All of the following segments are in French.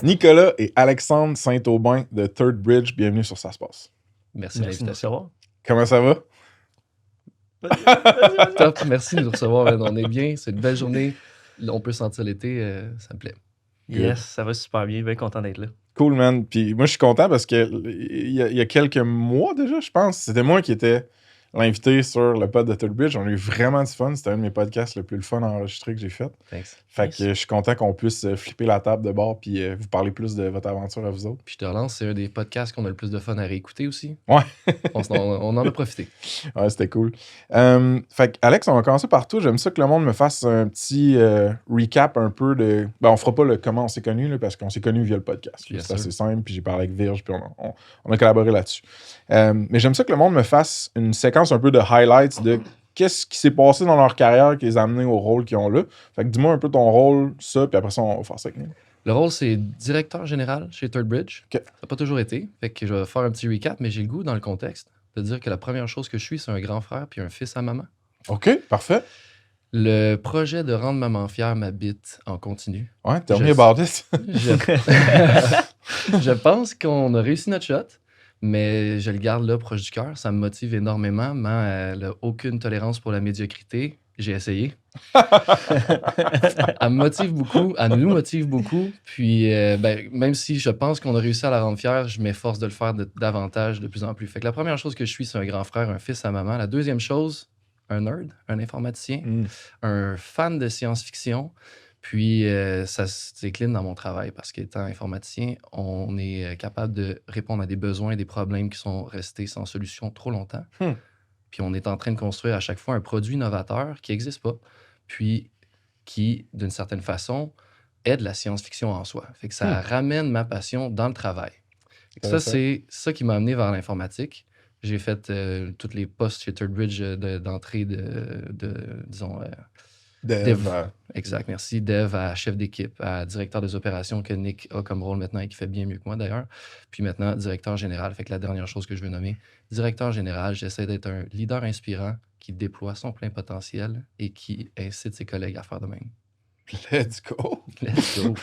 Nicolas et Alexandre Saint-Aubin de Third Bridge, bienvenue sur Ça se passe. Merci de Merci de nous l'invitation. recevoir. Comment ça va? Top, merci de nous recevoir. Man. On est bien, c'est une belle journée. On peut sentir l'été, ça me plaît. Yes, ça va super bien. Bien content d'être là. Cool, man. Puis moi, je suis content parce que il y a quelques mois déjà, je pense, c'était moi qui étais l'invité sur le pod de Third Bridge. On a eu vraiment du fun. C'était un de mes podcasts le plus fun à enregistrer que j'ai fait. Thanks. Fait Nice. que je suis content qu'on puisse flipper la table de bord puis vous parler plus de votre aventure à vous autres. Puis je te relance, c'est un des podcasts qu'on a le plus de fun à réécouter aussi. Ouais. on en a profité. Ouais, c'était cool. Fait que, Alex, on va commencer par tout. J'aime ça que le monde me fasse un petit recap un peu de... Ben, on fera pas le comment on s'est connus, là, parce qu'on s'est connus via le podcast. Bien C'est sûr. assez simple, puis j'ai parlé avec Virge, puis on a collaboré là-dessus. Mais j'aime ça que le monde me fasse une séquence un peu de highlights de qu'est-ce qui s'est passé dans leur carrière qui les a amenés au rôle qu'ils ont là. Fait que dis-moi un peu ton rôle, ça, puis après ça, on va faire ça avec nous. Le rôle, c'est directeur général chez Third Bridge. Ok. Ça n'a pas toujours été. Fait que je vais faire un petit recap, mais j'ai le goût, dans le contexte, de dire que la première chose que je suis, c'est un grand frère puis un fils à maman. OK, parfait. Le projet de rendre maman fière m'habite en continu. Ouais, tell me Je- about it. Je, je pense qu'on a réussi notre shot, mais je le garde là proche du cœur. Ça me motive énormément. Maman, elle n'a aucune tolérance pour la médiocrité. J'ai essayé. Elle me motive beaucoup, elle nous motive beaucoup. Puis, même si je pense qu'on a réussi à la rendre fière, je m'efforce de le faire davantage de plus en plus. Fait que la première chose que je suis, c'est un grand frère, un fils à maman. La deuxième chose, un nerd, un informaticien, un fan de science-fiction. Puis, ça se décline dans mon travail parce qu'étant informaticien, on est capable de répondre à des besoins et des problèmes qui sont restés sans solution trop longtemps. Puis, on est en train de construire à chaque fois un produit novateur qui n'existe pas, puis qui, d'une certaine façon, aide la science-fiction en soi. Fait que ça ramène ma passion dans le travail. Fait que ça, c'est ça qui m'a amené vers l'informatique. J'ai fait tous les postes chez Third Bridge d'entrée disons... Dev. Exact, merci. Dev à chef d'équipe, à directeur des opérations que Nick a comme rôle maintenant et qui fait bien mieux que moi d'ailleurs. Puis maintenant, directeur général. Fait que la dernière chose que je veux nommer, directeur général, j'essaie d'être un leader inspirant qui déploie son plein potentiel et qui incite ses collègues à faire de même. Let's go. Let's go.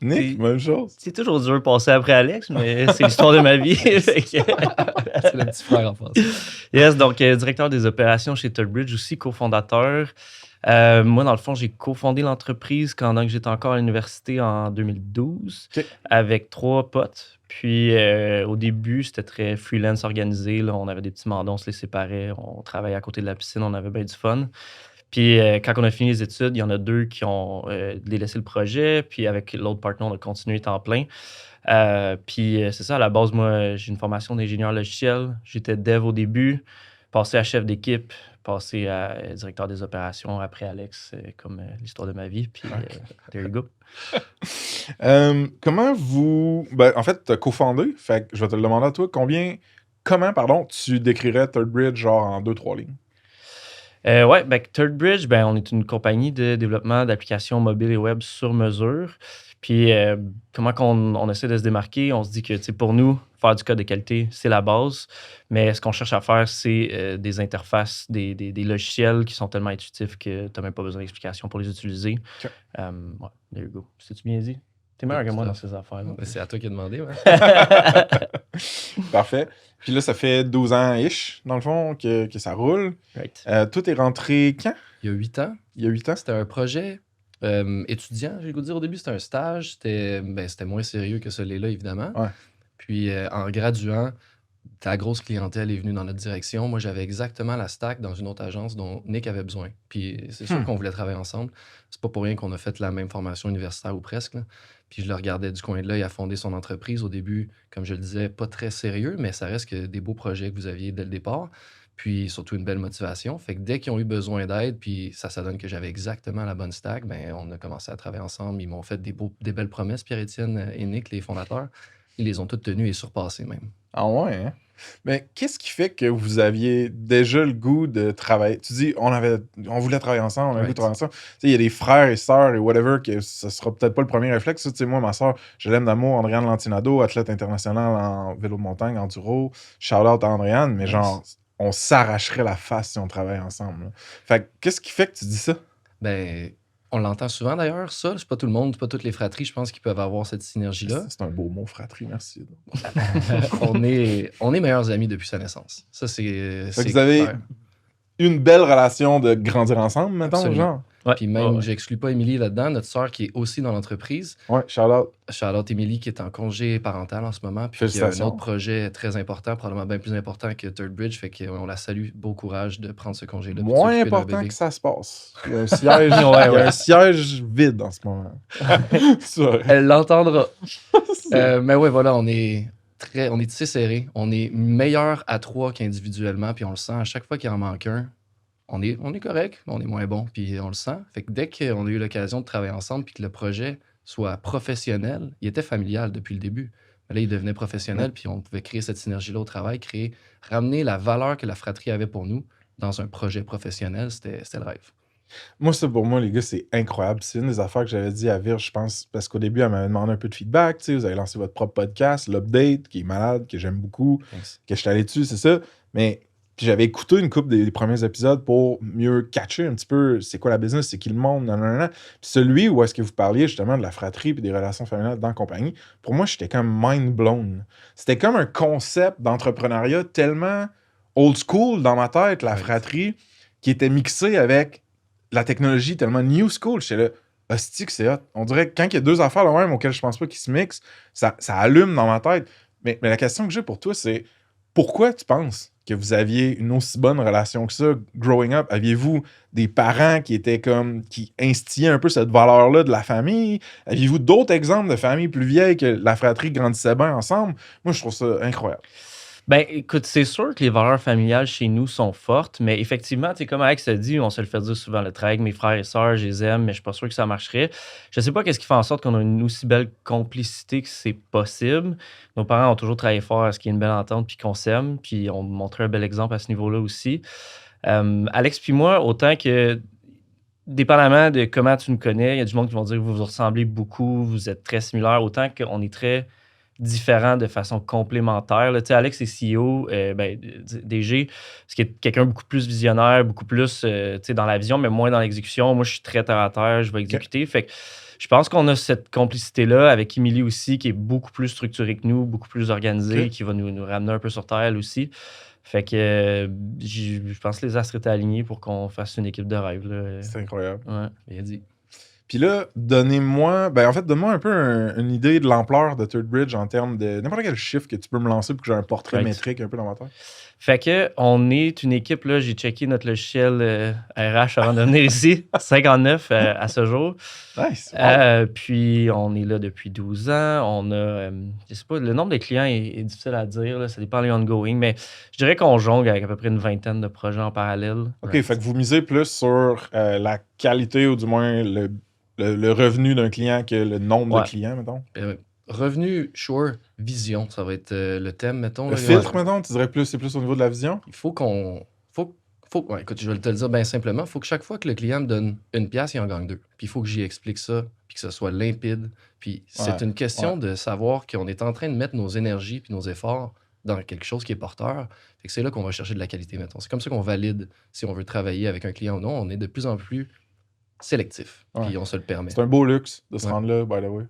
Nick, Et- même chose. C'est toujours dur de passer après Alex, mais c'est l'histoire de ma vie. Fait que- C'est le petit frère en face. Yes, donc directeur des opérations chez Third Bridge, aussi cofondateur. Moi, dans le fond, j'ai cofondé l'entreprise pendant que j'étais encore à l'université en 2012 OK. avec 3 potes. Puis au début, c'était très freelance organisé. Là. On avait des petits mandats, on se les séparait. On travaillait à côté de la piscine, on avait bien du fun. Puis quand on a fini les études, il y en a 2 qui ont délaissé le projet. Puis avec l'autre partenaire, on a continué temps plein. Puis c'est ça, à la base, moi, j'ai une formation d'ingénieur logiciel. J'étais dev au début, passé à chef d'équipe, passé à directeur des opérations, après Alex, comme l'histoire de ma vie. Puis there you go. Comment vous... Ben, en fait, tu as cofondé, fait que je vais te le demander à toi. Comment tu décrirais Third Bridge genre en 2-3 lignes? Ouais, ben, Third Bridge, ben, on est une compagnie de développement d'applications mobiles et web sur mesure. Puis, comment on essaie de se démarquer? On se dit que, tu sais, pour nous, faire du code de qualité, c'est la base. Mais ce qu'on cherche à faire, c'est des interfaces, des logiciels qui sont tellement intuitifs que tu n'as même pas besoin d'explication pour les utiliser. OK. Ouais, there you go. C'est-tu bien dit? T'es meilleur que moi dans ces affaires-là. Ben, c'est à toi qui as demandé. Ouais. Parfait. Puis là, ça fait 12 ans-ish, dans le fond, que ça roule. Right. Toi, t'es rentré quand? Il y a 8 ans, Il y a 8 ans? c'était un projet étudiant, j'ai le goût de dire. Au début, c'était un stage. C'était moins sérieux que celui-là, évidemment. Ouais. Puis, en graduant, ta grosse clientèle est venue dans notre direction. Moi, j'avais exactement la stack dans une autre agence dont Nick avait besoin. Puis, c'est sûr qu'on voulait travailler ensemble. C'est pas pour rien qu'on a fait la même formation universitaire ou presque, là. Puis, je le regardais du coin de l'œil à fonder son entreprise. Au début, comme je le disais, pas très sérieux, mais ça reste que des beaux projets que vous aviez dès le départ. Puis, surtout une belle motivation. Fait que dès qu'ils ont eu besoin d'aide, puis ça donne que j'avais exactement la bonne stack, ben, on a commencé à travailler ensemble. Ils m'ont fait des belles promesses, Pierre-Étienne et Nick, les fondateurs. Ils les ont toutes tenues et surpassées même. Ah ouais, hein? Mais qu'est-ce qui fait que vous aviez déjà le goût de travailler? Tu dis, on voulait travailler ensemble, on avait le goût de travailler ensemble. Tu sais, il y a des frères et sœurs et whatever que ça sera peut-être pas le premier réflexe. Tu sais, moi, ma sœur, je l'aime d'amour, Andréane Lantinado, athlète international en vélo de montagne, enduro. Shout-out à Andréane, mais Nice. genre, on s'arracherait la face si on travaillait ensemble, là. Fait que, qu'est-ce qui fait que tu dis ça? Ben, On l'entend souvent d'ailleurs, ça. C'est pas tout le monde, pas toutes les fratries, je pense, qui peuvent avoir cette synergie-là. C'est un beau mot, fratrie, merci. On est meilleurs amis depuis sa naissance. Ça, c'est. Fait que vous avez une belle relation de grandir ensemble, mettons, Absolument. genre. Ouais. Puis même, j'exclus pas Émilie là-dedans, notre sœur qui est aussi dans l'entreprise. Ouais, shout-out. Charlotte Émilie qui est en congé parental en ce moment, puis qui a un autre projet très important, probablement bien plus important que Third Bridge, fait qu'on la salue, beau courage de prendre ce congé-là. Moins important que ça se passe. Il y a un siège, il y a un siège vide en ce moment. Elle l'entendra. Mais ouais, voilà, on est tissé serré. On est meilleur à 3 qu'individuellement, puis on le sent à chaque fois qu'il en manque un. On est correct, mais on est moins bon, puis on le sent. Fait que dès qu'on a eu l'occasion de travailler ensemble, puis que le projet soit professionnel, il était familial depuis le début. Mais là, il devenait professionnel, puis on pouvait créer cette synergie-là au travail, ramener la valeur que la fratrie avait pour nous dans un projet professionnel, c'était le rêve. Moi, ça, pour moi, les gars, c'est incroyable. C'est une des affaires que j'avais dit à Virge, je pense, parce qu'au début, elle m'avait demandé un peu de feedback. Tu sais, vous avez lancé votre propre podcast, l'Update, qui est malade, que j'aime beaucoup, que je suis allé dessus, c'est ça. Mais puis j'avais écouté une couple des premiers épisodes pour mieux catcher un petit peu c'est quoi la business, c'est qui le monde, nanana. Puis celui où est-ce que vous parliez justement de la fratrie puis des relations familiales dans la compagnie, pour moi, j'étais comme mind blown. C'était comme un concept d'entrepreneuriat tellement old school dans ma tête, la fratrie, qui était mixé avec la technologie tellement new school. J'étais là, hostie que c'est hot. On dirait que quand il y a deux affaires là même auxquelles je pense pas qu'ils se mixent, ça allume dans ma tête. Mais la question que j'ai pour toi, c'est pourquoi tu penses que vous aviez une aussi bonne relation que ça, growing up? Aviez-vous des parents qui étaient comme, qui instillaient un peu cette valeur-là de la famille? Aviez-vous d'autres exemples de familles plus vieilles que la fratrie grandissait bien ensemble? Moi, je trouve ça incroyable. Ben, écoute, c'est sûr que les valeurs familiales chez nous sont fortes, mais effectivement, tu sais, comme Alex a dit, on se le fait dire souvent, le travail avec mes frères et sœurs, je les aime, mais je suis pas sûr que ça marcherait. Je sais pas qu'est-ce qui fait en sorte qu'on a une aussi belle complicité que c'est possible. Nos parents ont toujours travaillé fort à ce qu'il y ait une belle entente puis qu'on s'aime, puis on montrait un bel exemple à ce niveau-là aussi. Alex puis moi, autant que dépendamment de comment tu nous connais, il y a du monde qui vont dire que vous vous ressemblez beaucoup, vous êtes très similaires, autant qu'on est très différents de façon complémentaire. Là. Tu sais, Alex est CEO, DG, ce qui est quelqu'un beaucoup plus visionnaire, beaucoup plus tu sais, dans la vision, mais moins dans l'exécution. Moi, je suis très terre à terre, je vais exécuter. Okay. Fait que je pense qu'on a cette complicité-là avec Émilie aussi, qui est beaucoup plus structurée que nous, beaucoup plus organisée, qui va nous ramener un peu sur terre, elle aussi. Fait que je pense que les astres étaient alignés pour qu'on fasse une équipe de rêve. Là. C'est incroyable. Ouais. Bien dit. Puis là, donne-moi un peu une idée de l'ampleur de Third Bridge en termes de n'importe quel chiffre que tu peux me lancer pour que j'ai un portrait métrique un peu dans ma tête. Fait que on est une équipe, là, j'ai checké notre logiciel RH avant de venir ici, 59 à ce jour. Nice. Puis on est là depuis 12 ans. On a, je sais pas, le nombre de clients est difficile à dire, là, ça dépend des ongoing, mais je dirais qu'on jongle avec à peu près une vingtaine de projets en parallèle. OK, fait que vous misez plus sur la qualité ou du moins le revenu d'un client que le nombre de clients, mettons. Revenu, sure. Vision, ça va être le thème, mettons. Le filtre, mettons, tu dirais plus, c'est plus au niveau de la vision? Il faut qu'on... Ouais, écoute, je vais te le dire bien simplement. Il faut que chaque fois que le client me donne une pièce, il en gagne 2. Puis il faut que j'y explique ça, puis que ce soit limpide. Puis c'est une question de savoir qu'on est en train de mettre nos énergies puis nos efforts dans quelque chose qui est porteur. Fait que c'est là qu'on va chercher de la qualité, mettons. C'est comme ça qu'on valide si on veut travailler avec un client ou non. On est de plus en plus sélectif, puis on se le permet. C'est un beau luxe de se rendre là, by the way.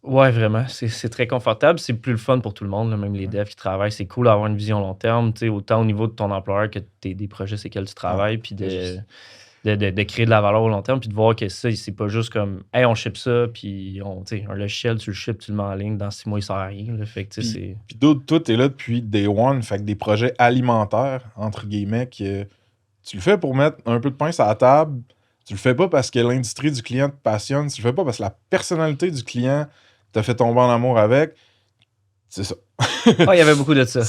Ouais, vraiment. C'est très confortable. C'est plus le fun pour tout le monde, là, même les devs qui travaillent. C'est cool d'avoir une vision long terme, autant au niveau de ton employeur que des projets sur lesquels tu travailles, puis de créer de la valeur au long terme, puis de voir que ça, c'est pas juste comme « Hey, on ship ça, puis un logiciel, tu le ships, tu le mets en ligne, dans 6 mois, il sert à rien. » Fait que c'est... Puis toi, t'es là depuis day one, fait que des projets alimentaires, entre guillemets, que tu le fais pour mettre un peu de pain sur la table. Tu le fais pas parce que l'industrie du client te passionne. Tu le fais pas parce que la personnalité du client t'a fait tomber en amour avec. C'est ça. Il y avait beaucoup de ça.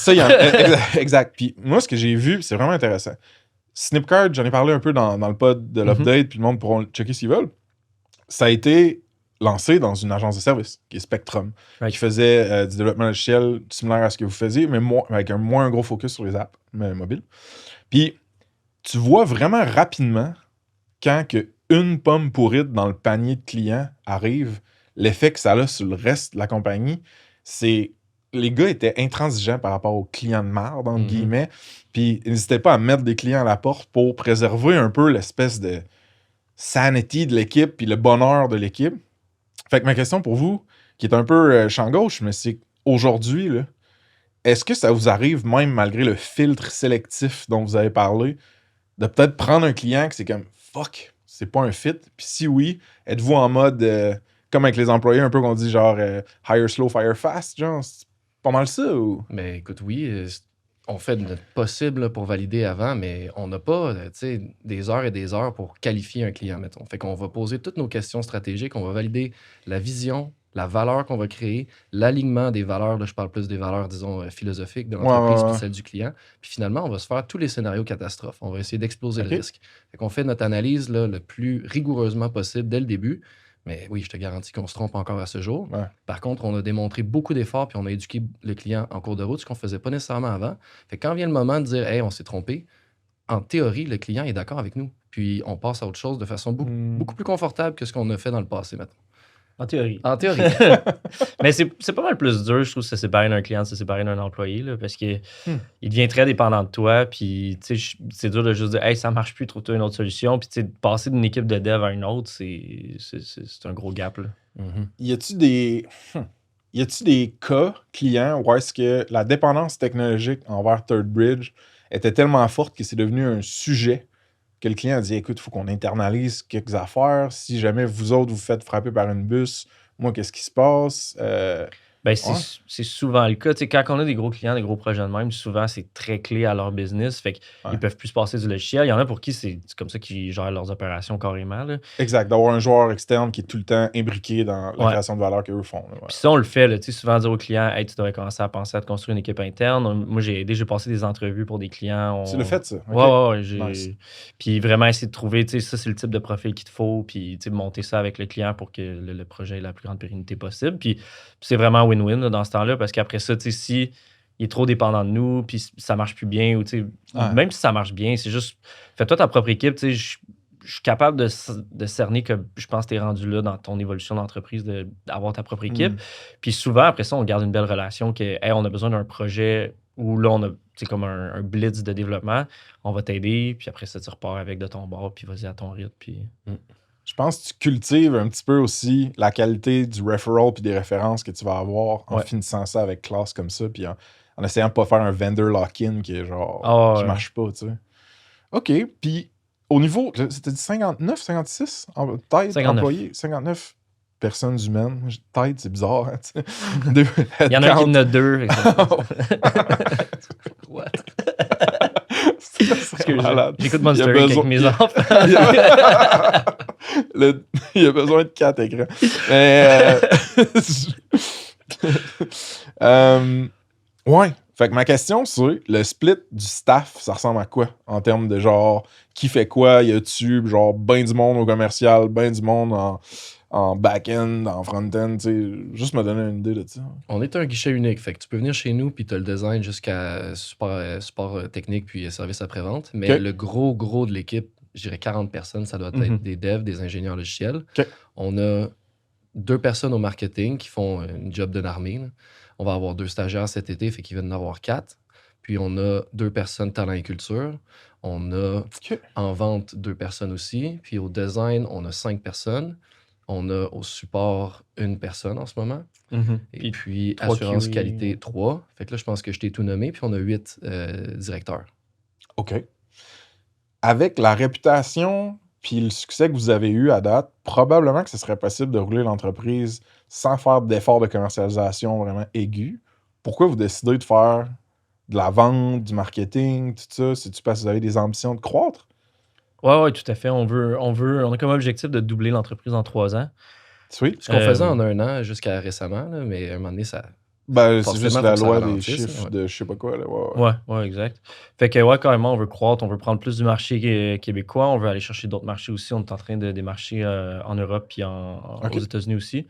Exact. Puis moi, ce que j'ai vu, c'est vraiment intéressant. Snipcard, j'en ai parlé un peu dans le pod de l'update, puis le monde pourra checker s'ils veulent. Ça a été lancé dans une agence de service, qui est Spectrum, qui faisait du développement logiciel similaire à ce que vous faisiez, mais avec un moins gros focus sur les apps mobiles. Puis tu vois vraiment rapidement quand une pomme pourrite dans le panier de clients arrive, l'effet que ça a sur le reste de la compagnie, c'est... Les gars étaient intransigeants par rapport aux clients de marde, entre guillemets, puis ils n'hésitaient pas à mettre des clients à la porte pour préserver un peu l'espèce de sanity de l'équipe puis le bonheur de l'équipe. Fait que ma question pour vous, qui est un peu champ gauche, mais c'est aujourd'hui, là, est-ce que ça vous arrive, même malgré le filtre sélectif dont vous avez parlé, de peut-être prendre un client que c'est comme fuck, c'est pas un fit? Puis si oui, êtes-vous en mode comme avec les employés, un peu qu'on dit genre hire slow, fire fast, genre, c'est pas mal ça ou? Mais écoute, oui, on fait de notre possible là, pour valider avant, mais on n'a pas tu sais, des heures et des heures pour qualifier un client, mettons. Fait qu'on va poser toutes nos questions stratégiques, on va valider la vision, la valeur qu'on va créer, l'alignement des valeurs, là, je parle plus des valeurs, disons, philosophiques de l'entreprise puis celles du client. Puis finalement, on va se faire tous les scénarios catastrophes. On va essayer d'exploser OK. le risque. Fait qu'on fait notre analyse là, le plus rigoureusement possible dès le début. Mais oui, je te garantis qu'on se trompe encore à ce jour. Ouais. Par contre, on a démontré beaucoup d'efforts puis on a éduqué le client en cours de route, ce qu'on faisait pas nécessairement avant. Fait que quand vient le moment de dire « Hey, on s'est trompé », en théorie, le client est d'accord avec nous. Puis on passe à autre chose de façon beaucoup plus confortable que ce qu'on a fait dans le passé maintenant. En théorie. En théorie. Mais c'est pas mal plus dur, je trouve, de se séparer d'un client, de se séparer d'un employé, là, parce qu'il devient très dépendant de toi. Puis, tu sais, c'est dur de juste dire, hey, ça marche plus, trouve-toi une autre solution. Puis, tu sais, passer d'une équipe de dev à une autre, c'est un gros gap, là. Y a-tu des cas clients où est-ce que la dépendance technologique envers Third Bridge était tellement forte que c'est devenu un sujet que le client a dit écoute, il faut qu'on internalise quelques affaires. Si jamais vous autres vous faites frapper par une bus, moi, qu'est-ce qui se passe? Ben, c'est souvent le cas. Tu sais, quand on a des gros clients, des gros projets de même, souvent, c'est très clé à leur business. Fait qu'ils peuvent plus se passer du logiciel. Il y en a pour qui c'est comme ça qu'ils gèrent leurs opérations carrément, là. Exact. D'avoir un joueur externe qui est tout le temps imbriqué dans la création de valeur qu'eux font. Là, Puis ça, on le fait. Là, tu sais, souvent dire aux clients, hey, tu devrais commencer à penser à te construire une équipe interne. Moi, j'ai passé des entrevues pour des clients. Tu l'as fait, ça? Ouais, Nice. Puis vraiment essayer de trouver, tu sais, ça, c'est le type de profil qu'il te faut. Puis, tu sais, monter ça avec le client pour que le projet ait la plus grande pérennité possible. Puis c'est vraiment win-win là, dans ce temps-là, parce qu'après ça, tu sais, si il est trop dépendant de nous, puis ça marche plus bien, ou tu sais, même si ça marche bien, c'est juste, fais-toi ta propre équipe, tu sais, je suis capable de cerner que je pense que tu es rendu là dans ton évolution d'entreprise, d'avoir ta propre équipe. Puis souvent, après ça, on garde une belle relation que, hey, on a besoin d'un projet où là, on a, c'est comme un blitz de développement, on va t'aider, puis après ça, tu repars avec de ton bord, puis vas-y à ton rythme, puis... Je pense que tu cultives un petit peu aussi la qualité du referral puis des références que tu vas avoir en finissant ça avec classe comme ça, puis en essayant de pas faire un vendor lock-in qui est genre qui marche pas, tu sais. OK, puis au niveau, c'était dit 59, 56 tête 59. employés, 59 personnes humaines. Tête, c'est bizarre, hein, tu sais. Il y en a un qui en a deux. What? C'est malade. J'écoute Monster Inc. avec mes enfants. Il y a besoin de 4 écrans. Mais, ouais. Fait que ma question, c'est le split du staff, ça ressemble à quoi en termes de genre qui fait quoi? Y a-tu genre ben du monde au commercial, ben du monde en back-end, en front-end? Juste me donner une idée de ça. On est un guichet unique. Fait que tu peux venir chez nous puis tu as le design jusqu'à support technique puis service après-vente. Mais le gros de l'équipe, je dirais 40 personnes, ça doit être des devs, des ingénieurs logiciels. On a 2 personnes au marketing qui font une job de l'armée. On va avoir 2 stagiaires cet été, fait qu'il va en avoir 4. Puis on a 2 personnes talent et culture. On a en vente 2 personnes aussi. Puis au design, on a 5 personnes. On a au support 1 personne en ce moment. Et puis assurance qualité 3. Fait que là, je pense que je t'ai tout nommé. Puis on a 8 directeurs. OK. Avec la réputation puis le succès que vous avez eu à date, probablement que ce serait possible de rouler l'entreprise sans faire d'efforts de commercialisation vraiment aigus. Pourquoi vous décidez de faire de la vente, du marketing, tout ça? C'est-tu parce que vous avez des ambitions de croître? Oui, tout à fait. On a comme objectif de doubler l'entreprise en 3 ans. Sweet. Ce qu'on faisait en 1 an jusqu'à récemment, là, mais à un moment donné, ça... c'est juste la loi des chiffres de je sais pas quoi. Là. Ouais, exact. Fait que, carrément, on veut croître, on veut prendre plus du marché québécois, on veut aller chercher d'autres marchés aussi. On est en train de démarcher en Europe puis aux États-Unis aussi.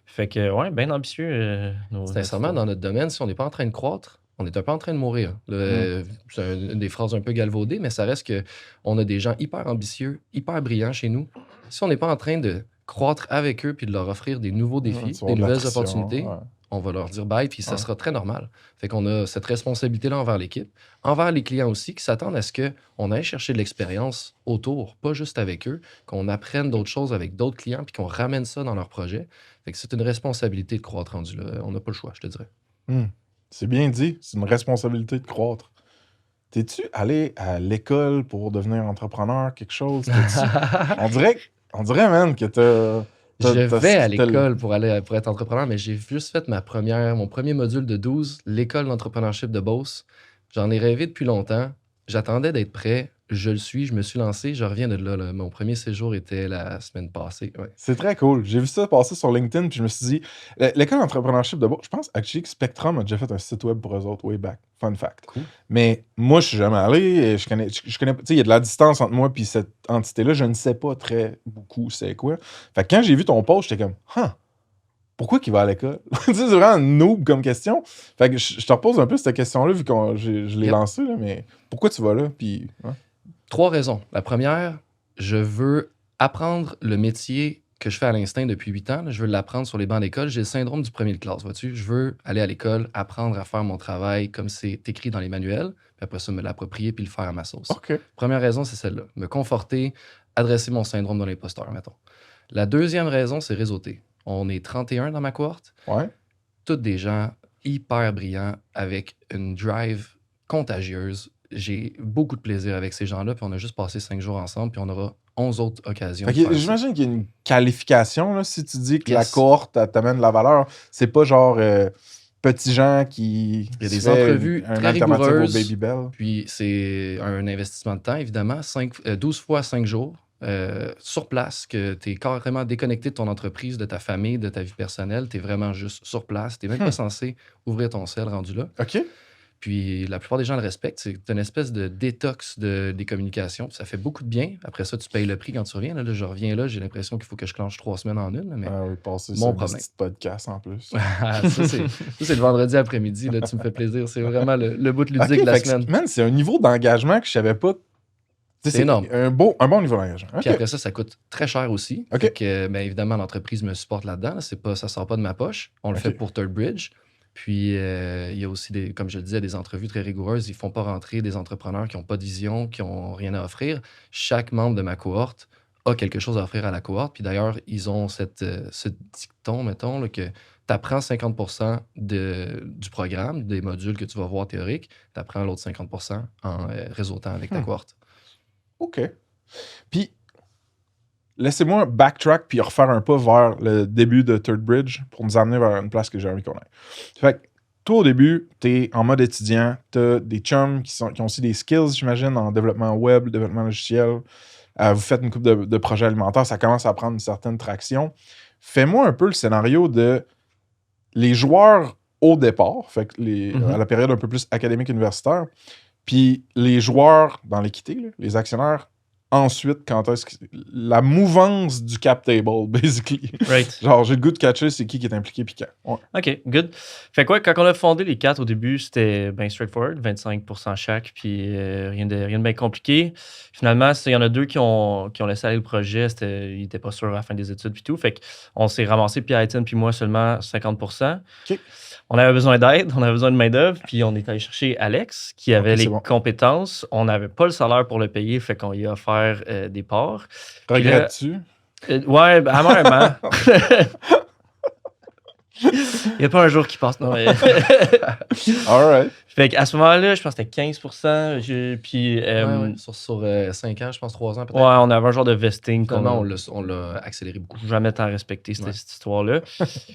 Fait que, bien ambitieux. Sincèrement, dans notre domaine, si on n'est pas en train de croître, on est un peu en train de mourir. C'est une des phrases un peu galvaudées, mais ça reste qu'on a des gens hyper ambitieux, hyper brillants chez nous. Si on n'est pas en train de croître avec eux puis de leur offrir des nouveaux défis, des nouvelles opportunités, on va leur dire bye, puis ça sera très normal. Fait qu'on a cette responsabilité-là envers l'équipe, envers les clients aussi, qui s'attendent à ce qu'on aille chercher de l'expérience autour, pas juste avec eux, qu'on apprenne d'autres choses avec d'autres clients, puis qu'on ramène ça dans leur projet. Fait que c'est une responsabilité de croître rendu là. On n'a pas le choix, je te dirais. C'est bien dit, c'est une responsabilité de croître. T'es-tu allé à l'école pour devenir entrepreneur, quelque chose? On dirait, man, que Je vais à l'école pour être entrepreneur, mais j'ai juste fait mon premier module de 12, l'école d'entrepreneurship de Beauce. J'en ai rêvé depuis longtemps. J'attendais d'être prêt. Je le suis, je me suis lancé, je reviens de là. Mon premier séjour était la semaine passée. Ouais. C'est très cool. J'ai vu ça passer sur LinkedIn, puis je me suis dit, l'école d'entrepreneurship de Beauce, je pense actually que Spectrum a déjà fait un site web pour eux autres, way back. Fun fact. Cool. Mais moi, je suis jamais allé. Et je connais, tu sais, il y a de la distance entre moi et cette entité-là. Je ne sais pas très beaucoup c'est quoi. Fait que quand j'ai vu ton post, j'étais comme, pourquoi qu'il va à l'école? Tu sais, c'est vraiment un noob comme question. Fait que je te repose un peu cette question-là, vu que je l'ai lancée, là, mais pourquoi tu vas là? Puis, 3 raisons. La première, je veux apprendre le métier que je fais à l'instinct depuis 8 ans. Là. Je veux l'apprendre sur les bancs d'école. J'ai le syndrome du premier de classe, vois-tu? Je veux aller à l'école, apprendre à faire mon travail comme c'est écrit dans les manuels, puis après ça, me l'approprier puis le faire à ma sauce. OK. Première raison, c'est celle-là. Me conforter, adresser mon syndrome de l'imposteur, mettons. La deuxième raison, c'est réseauter. On est 31 dans ma cohorte. Ouais. Tous des gens hyper brillants avec une drive contagieuse. J'ai beaucoup de plaisir avec ces gens-là, puis on a juste passé 5 jours ensemble, puis on aura 11 autres occasions. Fait de que faire ça. j'imagine qu'il y a une qualification, là, si tu dis que la Yes. cohorte t'amène de la valeur. C'est pas genre petits gens qui. Il y a des se fait entrevues un très alternative rigoureuses. au Babybel. Puis c'est un investissement de temps, évidemment. 12 fois 5 jours sur place, que tu es carrément déconnecté de ton entreprise, de ta famille, de ta vie personnelle. Tu es vraiment juste sur place. Tu n'es même pas censé ouvrir ton sel rendu là. OK. Puis la plupart des gens le respectent. C'est une espèce de détox des communications. Puis ça fait beaucoup de bien. Après ça, tu payes le prix quand tu reviens. Là, je reviens là, j'ai l'impression qu'il faut que je clenche 3 semaines en une. Mais Ah oui, passer mon sur un problème. petit podcast en plus. ça, c'est le vendredi après-midi. Là, tu me fais plaisir. C'est vraiment le bout ludique OK, de la fait que, semaine. man, c'est un niveau d'engagement que je savais pas. Tu sais, C'est énorme. Un bon niveau d'engagement. OK. Puis après ça coûte très cher aussi. OK. Fait que, bien évidemment, l'entreprise me supporte là-dedans. Là. Ça sort pas de ma poche. On le OK. fait pour Third Bridge. Puis, il y a aussi, comme je le disais, des entrevues très rigoureuses. Ils font pas rentrer des entrepreneurs qui n'ont pas de vision, qui n'ont rien à offrir. Chaque membre de ma cohorte a quelque chose à offrir à la cohorte. Puis d'ailleurs, ils ont ce dicton, mettons, là, que tu apprends 50% du programme, des modules que tu vas voir théoriques. Tu apprends l'autre 50% en réseautant avec ta cohorte. OK. Puis, laissez-moi backtrack puis refaire un pas vers le début de Third Bridge pour nous amener vers une place que j'ai envie qu'on aille. Fait que, toi, au début, t'es en mode étudiant, t'as des chums qui ont aussi des skills, j'imagine, en développement web, développement logiciel. Vous faites une couple de projets alimentaires, ça commence à prendre une certaine traction. Fais-moi un peu le scénario de les joueurs au départ, fait que à la période un peu plus académique universitaire, puis les joueurs dans l'équité, là, les actionnaires, ensuite, quand est-ce que la mouvance du cap table, basically. Right. Genre, j'ai le goût de catcher c'est qui est impliqué puis quand. Ouais. OK, good. Fait quoi, quand on a fondé les 4 au début, c'était bien straightforward, 25% chaque, puis rien de bien compliqué. Finalement, il y en a 2 qui ont laissé aller le projet, ils n'étaient pas sûrs à la fin des études puis tout. Fait qu'on s'est ramassé, puis Ayton puis moi, seulement 50%. OK. On avait besoin d'aide, on avait besoin de main-d'œuvre, puis on est allé chercher Alex, qui avait les compétences. On n'avait pas le salaire pour le payer, fait qu'on lui a offert des parts. Regrettes-tu? Ouais, amèrement. Il n'y a pas un jour qui passe, non. All right. Fait qu'à ce moment-là, je pense que c'était 15%. Puis, Ouais. Sur 5 ans, je pense 3 ans peut-être. ouais, on avait un genre de vesting. Finalement, on l'a accéléré beaucoup. Jamais tant respecté cette histoire-là.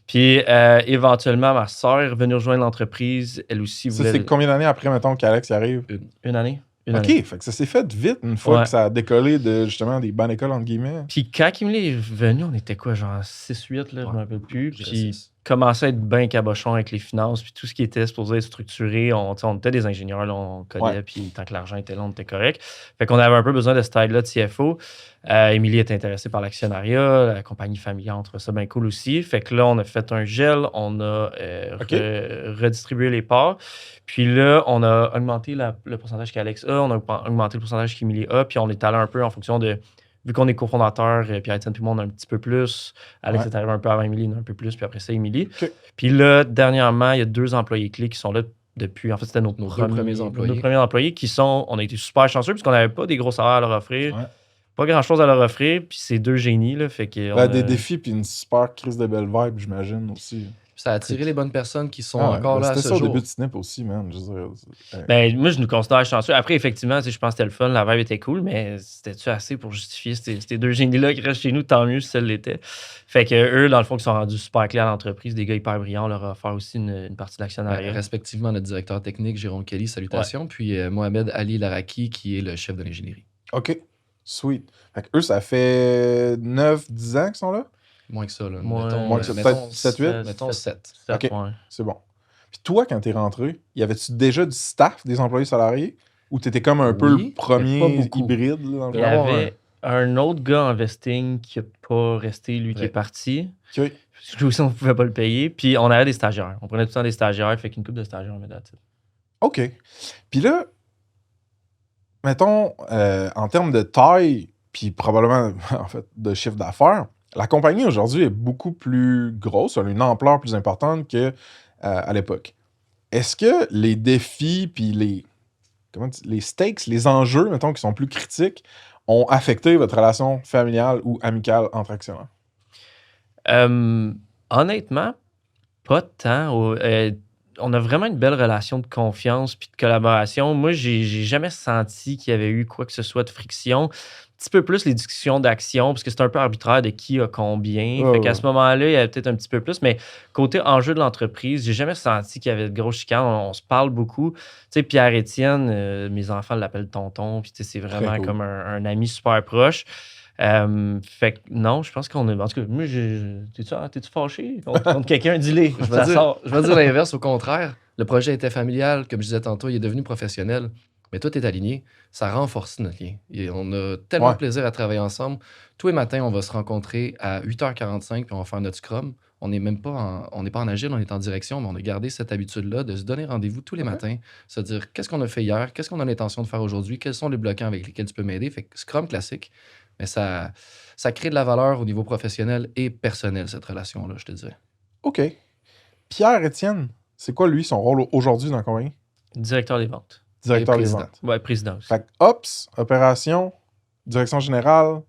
Puis, éventuellement, ma soeur est revenue rejoindre l'entreprise. Elle aussi voulait... C'est combien d'années après, mettons, qu'Alex y arrive? Une année. OK, fait que ça s'est fait vite une fois que ça a décollé de, justement, des bonnes écoles, entre guillemets. Puis quand Kim Lee est venu, on était quoi, genre 6-8, là, je me rappelle plus. Puis commençait à être bien cabochon avec les finances, puis tout ce qui était supposé être structuré. On était des ingénieurs, là, on connaît, puis tant que l'argent était là, on était correct. Fait qu'on avait un peu besoin de ce style-là de CFO. Émilie était intéressée par l'actionnariat, la compagnie familiale, on trouvait ça bien cool aussi. Fait que là, on a fait un gel, on a redistribué les parts. Puis là, on a augmenté le pourcentage qu'Alex a, on a augmenté le pourcentage qu'Émilie a, puis on est allé un peu en fonction de vu qu'on est cofondateur, Pierre-Étienne puis moi, on a un petit peu plus. Alex Ouais. est arrivé un peu avant Émilie, un peu plus, puis après ça, Émilie. OK. Puis là, dernièrement, il y a 2 employés clés qui sont là depuis. En fait, c'était nos Nos deux premiers employés. Nos premiers employés qui sont. On a été super chanceux puisqu'on n'avait pas des gros salaires à leur offrir. Ouais. Pas grand-chose à leur offrir. Puis c'est 2 génies, là. Fait que. Ben, des défis puis une super crise de belle vibe, j'imagine aussi. Puis ça a attiré les bonnes personnes qui sont Ah ouais, encore ben, là à c'était ce ça au jour. début de Snip aussi, man. Je veux dire, Ben, moi, je nous considère chanceux. Après, effectivement, je pense que c'était le fun, la vibe était cool, mais c'était-tu assez pour justifier ces 2 génies-là qui restent chez nous? Tant mieux si ça l'était. Fait que eux, dans le fond, qui sont rendus super clairs à l'entreprise, des gars hyper brillants, on leur a offert aussi une partie de l'actionnariat. Respectivement, notre directeur technique, Jérôme Kelly, salutations, puis Mohamed Ali Laraki, qui est le chef de l'ingénierie. OK. Sweet. Fait que eux, ça fait 9-10 ans qu'ils sont là? Moins que ça, là. Moins que ça, peut-être 7-8? Mettons 7. OK. Ouais. C'est bon. Puis toi, quand t'es rentré, y avait-tu déjà du staff, des employés salariés? Ou t'étais comme un peu Oui, le mais pas premier beaucoup. hybride? Là, dans le Il y fond? avait un autre gars en vesting qui n'a pas resté, lui, qui Ouais. est parti. OK. Parce que lui aussi, on ne pouvait pas le payer. Puis on avait des stagiaires. On prenait tout le temps des stagiaires. Fait qu'une couple de stagiaires, on met là-dessus. OK. Puis là, mettons, en termes de taille, puis probablement, en fait, de chiffre d'affaires, la compagnie aujourd'hui est beaucoup plus grosse, elle a une ampleur plus importante qu'à l'époque. Est-ce que les défis, puis les stakes, les enjeux, mettons, qui sont plus critiques, ont affecté votre relation familiale ou amicale entre actionnaires? Honnêtement, pas tant. On a vraiment une belle relation de confiance puis de collaboration. Moi, j'ai jamais senti qu'il y avait eu quoi que ce soit de friction. Un petit peu plus les discussions d'action, parce que c'est un peu arbitraire de qui a combien. Ouais, Fait qu'à ouais. ce moment-là, il y avait peut-être un petit peu plus. Mais côté enjeu de l'entreprise, j'ai jamais senti qu'il y avait de grosses chicanes. On se parle beaucoup. Tu sais, Pierre-Étienne, mes enfants l'appellent tonton. Puis tu sais, c'est vraiment Très cool. comme un ami super proche. Fait que non, je pense qu'on est. En tout cas, moi, t'es-tu fâché contre quelqu'un? Dis-le. Je Ça vais sort. dire l'inverse, au contraire. Le projet était familial, comme je disais tantôt, il est devenu professionnel. Mais toi, tu es aligné, ça renforce notre lien. Et on a tellement Ouais. de plaisir à travailler ensemble. Tous les matins, on va se rencontrer à 8h45 puis on va faire notre scrum. On n'est même pas on n'est pas en agile, on est en direction, mais on a gardé cette habitude-là de se donner rendez-vous tous les Ok. matins, se dire qu'est-ce qu'on a fait hier, qu'est-ce qu'on a l'intention de faire aujourd'hui, quels sont les bloquants avec lesquels tu peux m'aider. Fait que scrum classique, mais ça crée de la valeur au niveau professionnel et personnel, cette relation-là, je te dirais. OK. Pierre-Étienne, c'est quoi, lui, son rôle aujourd'hui dans la compagnie? Directeur des ventes. Directeur Et des président. ventes. Ouais, président aussi. Fait que Ops, opération, direction générale,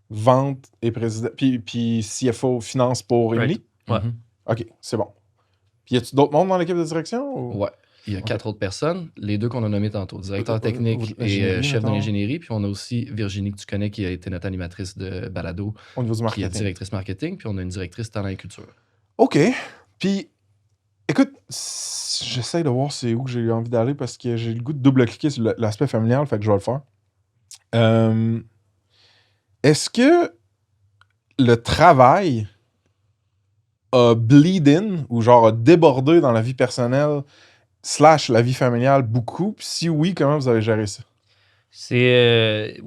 vente et président. Puis CFO, finance pour Right. Émilie? Ouais. Mhm. OK, c'est bon. Puis y a-tu d'autres mondes dans l'équipe de direction? Ou... Ouais. Il y a Ok. 4 autres personnes, les 2 qu'on a nommés tantôt, directeur Ou technique et ingénierie, chef de mettons. l'ingénierie. Puis on a aussi Virginie, que tu connais, qui a été notre animatrice de balado, Au niveau du qui est marketing. directrice marketing. Puis on a une directrice talent et culture. OK. Puis, écoute, j'essaye de voir c'est où que j'ai envie d'aller parce que j'ai le goût de double-cliquer sur l'aspect familial, fait que je vais le faire. Est-ce que le travail a bleed in ou genre a débordé dans la vie personnelle / la vie familiale beaucoup? Puis si oui, comment vous avez géré ça? C'est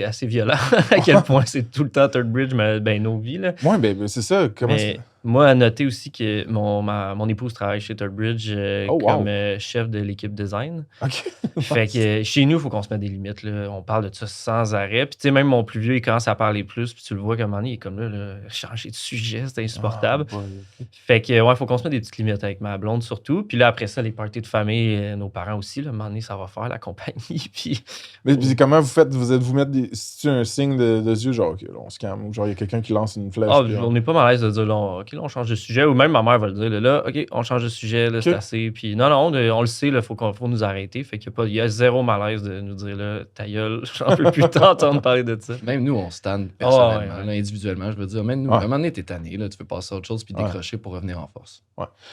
assez violent à quel point c'est tout le temps Third Bridge, mais ben, nos vies. Là. Ouais, ben c'est ça. Comment Mais moi, à noter aussi que mon épouse travaille chez Third Bridge Oh, wow. comme chef de l'équipe design. OK. Fait que chez nous, il faut qu'on se mette des limites. Là. On parle de ça sans arrêt. Puis tu sais, même mon plus vieux, il commence à parler plus. Puis tu le vois comme un moment donné, il est comme là, changer de sujet, c'est insupportable. Ah, boy, ok. Fait que, ouais, faut qu'on se mette des petites limites avec ma blonde surtout. Puis là, après ça, les parties de famille, nos parents aussi, là, à un moment donné, ça va faire la compagnie. Puis Mais puis comment vous faites? Vous mettre des. C'est-tu un signe de yeux, genre, OK, là, on se calme, ou genre, il y a quelqu'un qui lance une flèche. puis on n'est pas mal à l'aise de dire, là, OK, là, on change de sujet. Ou même ma mère va le dire, là, OK, on change de sujet, là, c'est Ok. assez. Puis non, on le sait, il faut nous arrêter. Fait qu'il y a zéro malaise de nous dire, là, ta gueule, j'en peux plus t'entendre parler de ça. Même nous, on se tanne personnellement, ouais. là, individuellement. Je veux dire, même nous, Ouais. à un moment donné, t'es tanné, là, tu veux passer à autre chose puis Ouais. décrocher pour revenir en force.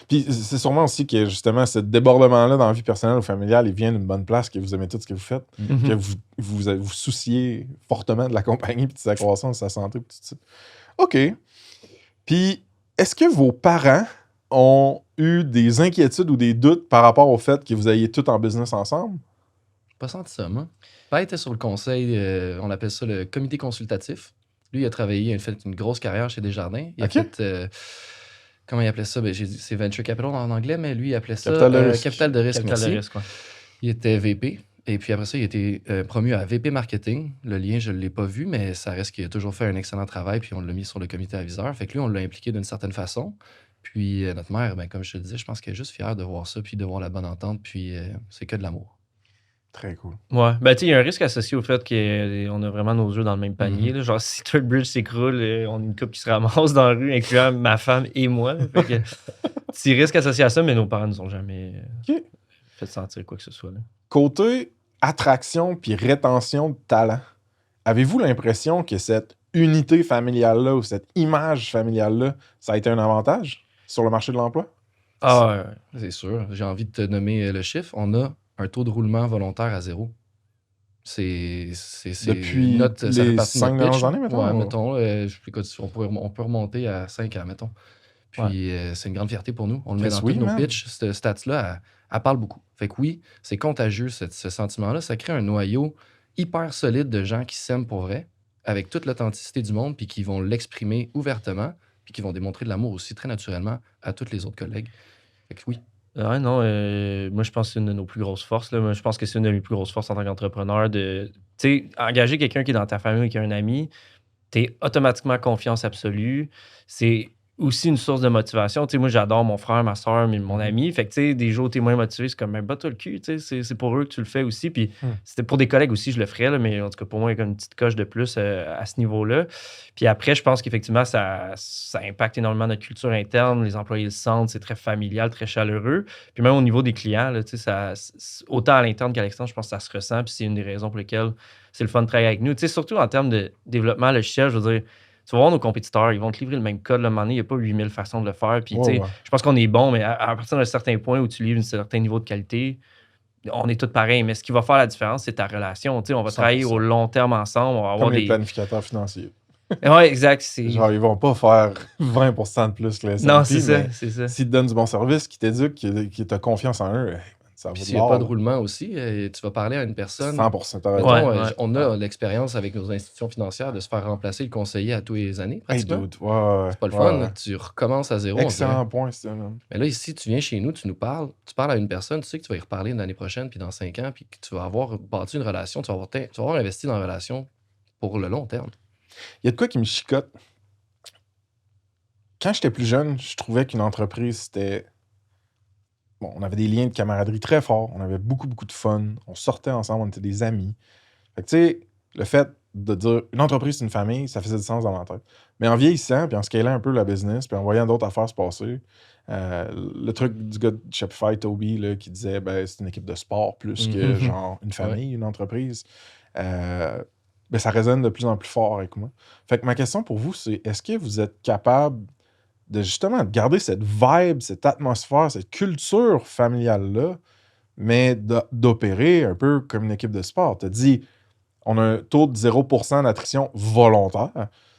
Puis c'est sûrement aussi que, justement, ce débordement-là dans la vie personnelle ou familiale, il vient d'une bonne place, que vous aimez tout ce que vous faites, Mhm. que vous souciez fortement de la compagnie, puis de sa croissance, de sa santé, puis tout ça. OK. Puis, est-ce que vos parents ont eu des inquiétudes ou des doutes par rapport au fait que vous ayez tout en business ensemble? J'ai pas senti ça, moi. Père était sur le conseil, on appelle ça le comité consultatif. Lui, il a travaillé, il a fait une grosse carrière chez Desjardins. Il a Ok. fait, comment il appelait ça? Ben, c'est Venture Capital en anglais, mais lui, il appelait ça Capital de risque. Capital de risque. Capital de merci. risque, ouais. Il était VP. Et puis après ça, il a été promu à VP Marketing. Le lien, je ne l'ai pas vu, mais ça reste qu'il a toujours fait un excellent travail, puis on l'a mis sur le comité aviseur. Fait que lui, on l'a impliqué d'une certaine façon. Puis notre mère, ben, comme je te le disais, je pense qu'elle est juste fière de voir ça, puis de voir la bonne entente, puis c'est que de l'amour. Très cool. Ouais. Ben, tu sais, il y a un risque associé au fait qu'on a vraiment nos œufs dans le même panier. Mhm. Là. Genre, si Third Bridge s'écroule, on a une couple qui se ramasse dans la rue, incluant ma femme et moi. Là. Fait que, petit risque associé à ça, mais nos parents ne nous ont jamais OK. fait sentir quoi que ce soit. Là. Côté attraction puis rétention de talent, avez-vous l'impression que cette unité familiale-là ou cette image familiale-là, ça a été un avantage sur le marché de l'emploi? Ah, ouais. C'est sûr. J'ai envie de te nommer le chiffre. On a un taux de roulement volontaire à 0. C'est Depuis ça fait les partie de 5 notre pitch. dernières années, mettons? Ouais, ou- mettons. Écoute, on peut remonter à 5 ans, mettons. Puis c'est une grande fierté pour nous. On le met Chris, dans oui, tous nos man. pitchs. Cette stats-là, elle parle beaucoup. Fait que oui, c'est contagieux, ce sentiment-là. Ça crée un noyau hyper solide de gens qui s'aiment pour vrai, avec toute l'authenticité du monde, puis qui vont l'exprimer ouvertement, puis qui vont démontrer de l'amour aussi très naturellement à tous les autres collègues. Fait que oui. Ouais, non, moi, je pense que c'est une de nos plus grosses forces. Là. Moi, je pense que c'est une de mes plus grosses forces en tant qu'entrepreneur de, tu sais, engager quelqu'un qui est dans ta famille ou qui est un ami, t'es automatiquement confiance absolue. C'est aussi une source de motivation. Tu sais, moi, j'adore mon frère, ma soeur, mon ami. Fait que, tu sais, des jours où t'es moins motivé, c'est comme, ben, bats-toi le cul, tu sais, c'est pour eux que tu le fais aussi. Puis, c'était pour des collègues aussi, je le ferais, là, mais en tout cas, pour moi, il y a comme une petite coche de plus à ce niveau-là. Puis après, je pense qu'effectivement, ça impacte énormément notre culture interne. Les employés le sentent, c'est très familial, très chaleureux. Puis même au niveau des clients, là, tu sais, autant à l'interne qu'à l'externe, je pense que ça se ressent. Puis c'est une des raisons pour lesquelles c'est le fun de travailler avec nous. Tu sais, surtout en termes de développement logiciel, je veux dire, tu vas voir nos compétiteurs, ils vont te livrer le même code. Le moment donné, il n'y a pas 8000 façons de le faire. Puis, tu sais, je pense qu'on est bon, mais à partir d'un certain point où tu livres un certain niveau de qualité, on est tous pareils. Mais ce qui va faire la différence, c'est ta relation. Tu sais, on va 100%. travailler au long terme ensemble. On va avoir Comme les planificateurs financiers. Ouais, exact. Genre, ils vont pas faire 20% de plus que les S&P, Non, c'est ça, mais c'est ça. s'ils te donnent du bon service, qu'ils t'éduquent, qu'ils t'ont confiance en eux, ça va Puis de s'il n'y a pas bord, de là. roulement aussi, tu vas parler à une personne. 100%, t'as raison. Mettons, Ouais. on a l'expérience avec nos institutions financières de se faire remplacer le conseiller à tous les années, Hey, pratiquement. dude, ouais, C'est pas le ouais, fun. ouais. Tu recommences à zéro. on dirait. Excellent point, c'est ça. man. Mais là, ici, tu viens chez nous, tu nous parles, tu parles à une personne, tu sais que tu vas y reparler l'année prochaine, puis dans 5 ans, puis que tu vas avoir bâti une relation, tu vas avoir investi dans une relation pour le long terme. Il y a de quoi qui me chicote. Quand j'étais plus jeune, je trouvais qu'une entreprise, c'était... Bon, on avait des liens de camaraderie très forts, on avait beaucoup, beaucoup de fun, on sortait ensemble, on était des amis. Fait que, tu sais, le fait de dire une entreprise, c'est une famille, ça faisait du sens dans ma tête. Mais en vieillissant, puis en scalant un peu la business, puis en voyant d'autres affaires se passer, le truc du gars de Shopify, Toby, là, qui disait ben, c'est une équipe de sport plus que genre une famille, une entreprise, ben, ça résonne de plus en plus fort avec moi. Fait que ma question pour vous, c'est est-ce que vous êtes capable de justement garder cette vibe, cette atmosphère, cette culture familiale-là, mais d'opérer un peu comme une équipe de sport? Tu as dit, on a un taux de 0% d'attrition volontaire.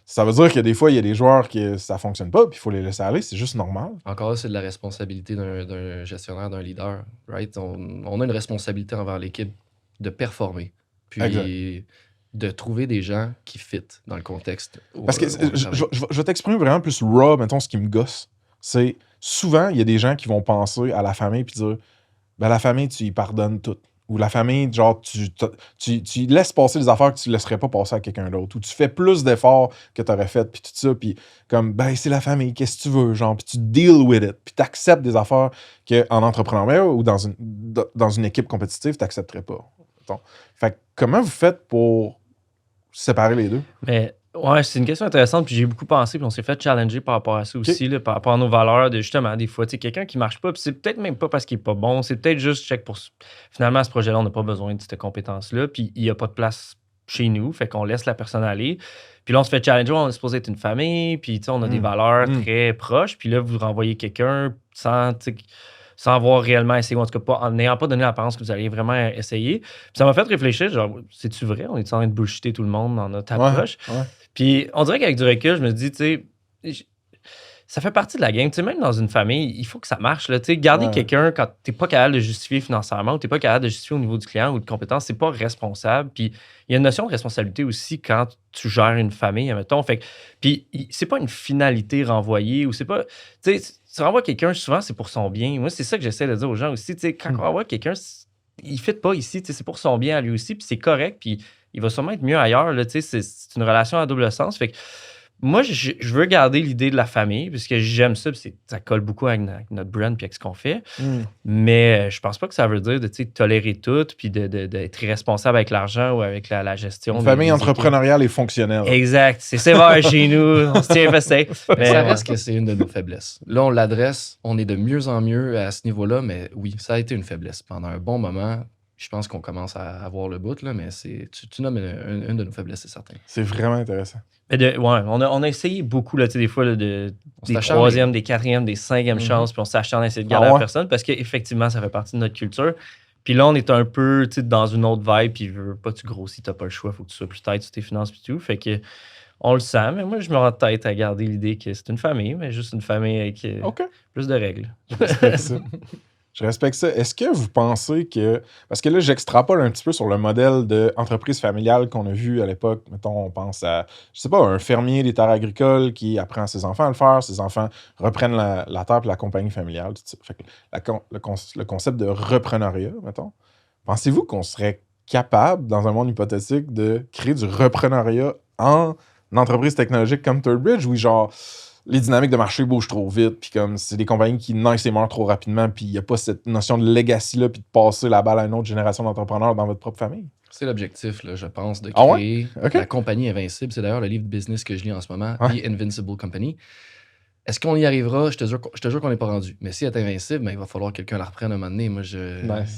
Ça veut dire que des fois, il y a des joueurs qui ça fonctionne pas, puis il faut les laisser aller, c'est juste normal. Encore là, c'est de la responsabilité d'un gestionnaire, d'un leader, right? On a une responsabilité envers l'équipe de performer, puis Exact. de trouver des gens qui fit dans le contexte. Parce que je vais t'exprimer vraiment plus raw, mettons, ce qui me gosse. C'est souvent, il y a des gens qui vont penser à la famille puis dire ben la famille, tu y pardonnes tout. Ou la famille, genre, tu laisses passer des affaires que tu ne laisserais pas passer à quelqu'un d'autre. Ou tu fais plus d'efforts que tu aurais fait, puis tout ça. Puis comme, ben, c'est la famille, qu'est-ce que tu veux, genre, puis tu deal with it. Puis tu acceptes des affaires qu'en entrepreneuriat ou dans une équipe compétitive, tu n'accepterais pas. Mettons. Fait que comment vous faites pour séparer les deux? Mais ouais, c'est une question intéressante, puis j'ai beaucoup pensé, puis on s'est fait challenger par rapport à ça aussi, là, par rapport à nos valeurs, de justement, des fois, tu sais, quelqu'un qui marche pas, puis c'est peut-être même pas parce qu'il est pas bon, c'est peut-être juste check pour. Finalement, à ce projet-là, on n'a pas besoin de cette compétence-là, puis il n'y a pas de place chez nous, fait qu'on laisse la personne aller. Puis là, on se fait challenger, on est supposé être une famille, puis tu sais, on a des valeurs très proches, puis là, vous renvoyez quelqu'un sans avoir réellement essayé, ou en tout cas en n'ayant pas donné l'apparence que vous alliez vraiment essayer. Puis ça m'a fait réfléchir, genre, c'est-tu vrai? On est en train de bullshiter tout le monde dans notre approche? Ouais. Puis on dirait qu'avec du recul, je me dis, tu sais, ça fait partie de la game. Tu sais, même dans une famille, il faut que ça marche. Là. Tu sais, garder quelqu'un quand tu n'es pas capable de justifier financièrement ou tu n'es pas capable de justifier au niveau du client ou de compétences, c'est pas responsable. Puis il y a une notion de responsabilité aussi quand tu gères une famille, admettons. Fait que, puis c'est pas une finalité renvoyée ou c'est pas. Tu sais, tu renvoies quelqu'un, souvent, c'est pour son bien. Moi, c'est ça que j'essaie de dire aux gens aussi. Tu sais, quand on renvoie quelqu'un, il fit pas ici, tu sais, c'est pour son bien à lui aussi, puis c'est correct, puis il va sûrement être mieux ailleurs, là, tu sais, c'est une relation à double sens. Fait que moi, je veux garder l'idée de la famille, parce que j'aime ça, puis ça colle beaucoup avec notre brand puis avec ce qu'on fait. Mais je pense pas que ça veut dire de tu sais, tolérer tout, puis d'être irresponsable avec l'argent ou avec la gestion. Une famille des entrepreneuriale et fonctionnelle. Exact. C'est sévère chez nous. On se tient pas safe. Mais ça reste que c'est une de nos faiblesses. Là, on l'adresse. On est de mieux en mieux à ce niveau-là, mais oui, ça a été une faiblesse. Pendant un bon moment, je pense qu'on commence à avoir le bout, là, mais tu nommes une de nos faiblesses, c'est certain. C'est vraiment intéressant. Mais on a essayé beaucoup, là, tu sais, des fois, des troisièmes, des quatrièmes, des cinquièmes chances, puis on s'acharne à essayer de garder la personne parce qu'effectivement, ça fait partie de notre culture. Puis là, on est un peu dans une autre vibe, puis pas tu grossis, t'as pas le choix, faut que tu sois plus tête sur tes finances, puis tout. Fait que on le sent, mais moi, je me rends tête à garder l'idée que c'est une famille, mais juste une famille avec plus de règles. Je respecte ça. Est-ce que vous pensez que... Parce que là, j'extrapole un petit peu sur le modèle d'entreprise familiale qu'on a vu à l'époque. Mettons, on pense à, je sais pas, un fermier des terres agricoles qui apprend à ses enfants à le faire. Ses enfants reprennent la terre et la compagnie familiale. Tout ça. Fait que le concept de repreneuriat, mettons. Pensez-vous qu'on serait capable, dans un monde hypothétique, de créer du repreneuriat en entreprise technologique comme ThirdBridge, où genre... les dynamiques de marché bougent trop vite, puis comme c'est des compagnies qui naissent et meurent trop rapidement, puis il n'y a pas cette notion de legacy-là, puis de passer la balle à une autre génération d'entrepreneurs dans votre propre famille. C'est l'objectif, là, je pense, de créer la compagnie invincible. C'est d'ailleurs le livre de business que je lis en ce moment, The Invincible Company. Est-ce qu'on y arrivera? Je te jure qu'on n'est pas rendu. Mais si elle est invincible, ben, il va falloir que quelqu'un la reprenne à un moment donné. Moi,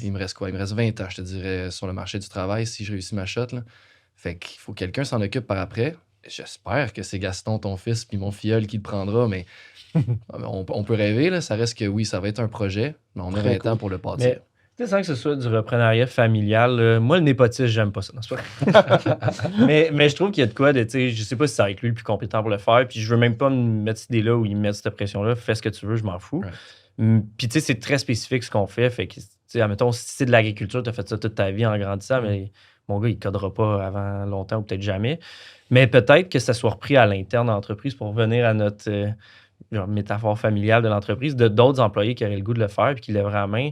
il me reste quoi? Il me reste 20 ans, je te dirais, sur le marché du travail, si je réussis ma shot. Là. Fait qu'il faut que quelqu'un s'en occupe par après. J'espère que c'est Gaston, ton fils, puis mon filleul qui le prendra, mais on peut rêver, là. Ça reste que oui, ça va être un projet, mais on a 20 ans pour le bâtir. Mais sans que ce soit du reprenariat familial, moi, le népotisme, j'aime pas ça. Non, c'est pas... mais je trouve qu'il y a de quoi de, tu sais, je sais pas si c'est avec lui le plus compétent pour le faire, puis je veux même pas me mettre cette idée-là où il me met cette pression-là. Fais ce que tu veux, je m'en fous. Puis, tu sais, c'est très spécifique ce qu'on fait. Fait que, tu sais, admettons, si c'est de l'agriculture, tu as fait ça toute ta vie en grandissant, mais mon gars, il codera pas avant longtemps ou peut-être jamais. Mais peut-être que ça soit repris à l'interne de l'entreprise pour revenir à notre métaphore familiale de l'entreprise, d'autres employés qui auraient le goût de le faire et qui lèveraient la main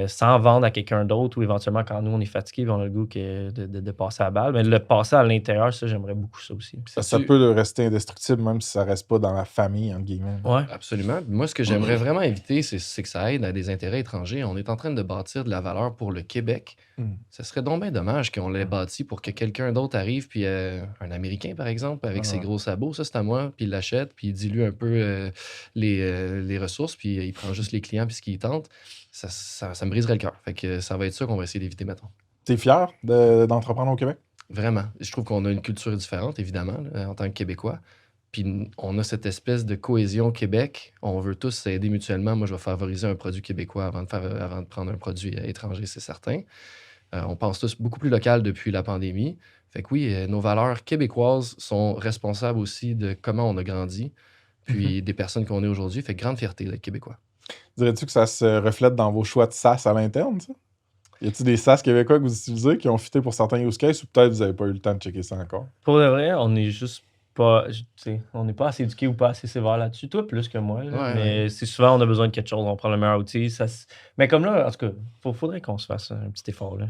sans vendre à quelqu'un d'autre ou éventuellement quand nous, on est fatigué et on a le goût de passer à la balle. Mais le passer à l'intérieur, ça, j'aimerais beaucoup ça aussi. Ça peut rester indestructible même si ça reste pas dans la famille, entre guillemets. Oui, absolument. Moi, ce que j'aimerais vraiment éviter, c'est que ça aide à des intérêts étrangers. On est en train de bâtir de la valeur pour le Québec. Ce serait donc bien dommage qu'on l'ait bâti pour que quelqu'un d'autre arrive, puis un Américain, par exemple, avec ses gros sabots, ça c'est à moi, puis il l'achète, puis il dilue un peu les ressources, puis il prend juste les clients, puis ce qu'il tente. Ça me briserait le cœur. Fait que ça va être ça qu'on va essayer d'éviter, mettons. T'es fier d'entreprendre au Québec? Vraiment. Je trouve qu'on a une culture différente, évidemment, là, en tant que Québécois. Puis on a cette espèce de cohésion au Québec. On veut tous s'aider mutuellement. Moi, je vais favoriser un produit québécois avant de prendre un produit étranger, c'est certain. On pense tous beaucoup plus local depuis la pandémie. Fait que oui, nos valeurs québécoises sont responsables aussi de comment on a grandi, puis des personnes qu'on est aujourd'hui. Fait que grande fierté d'être québécois. Dirais-tu que ça se reflète dans vos choix de SaaS à l'interne, ça? Y a-t-il des SaaS québécois que vous utilisez qui ont fité pour certains use cases ou peut-être vous n'avez pas eu le temps de checker ça encore? Pour de vrai, on est juste pas... On n'est pas assez éduqué ou pas assez sévère là-dessus. Toi, plus que moi. Là, mais c'est souvent, on a besoin de quelque chose. On prend le meilleur outil. Mais comme là, en tout cas, faudrait qu'on se fasse un petit effort. Là.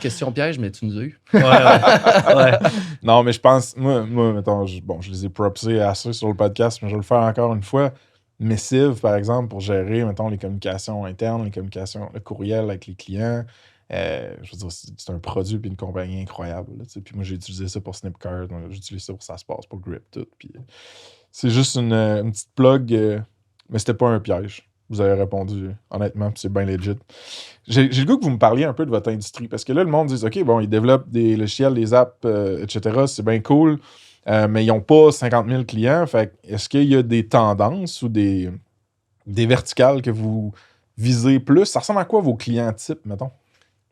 Question piège, mais tu nous as eu. Ouais. Non, mais je pense... Moi mettons, je les ai propsés assez sur le podcast, mais je vais le faire encore une fois. Missive, par exemple, pour gérer, mettons, les communications internes, le courriel avec les clients. Je veux dire, c'est un produit puis une compagnie incroyable. Là, puis moi, j'ai utilisé ça pour Snipcart, j'utilise ça pour SaaSpace, pour Grip, tout. Puis, c'est juste une petite plug, mais c'était pas un piège. Vous avez répondu, honnêtement, puis c'est bien legit. J'ai le goût que vous me parliez un peu de votre industrie, parce que là, le monde dit, OK, bon, ils développent des logiciels, des apps, etc., c'est bien cool. Mais ils n'ont pas 50 000 clients. Fait est-ce qu'il y a des tendances ou des verticales que vous visez plus? Ça ressemble à quoi vos clients types, mettons?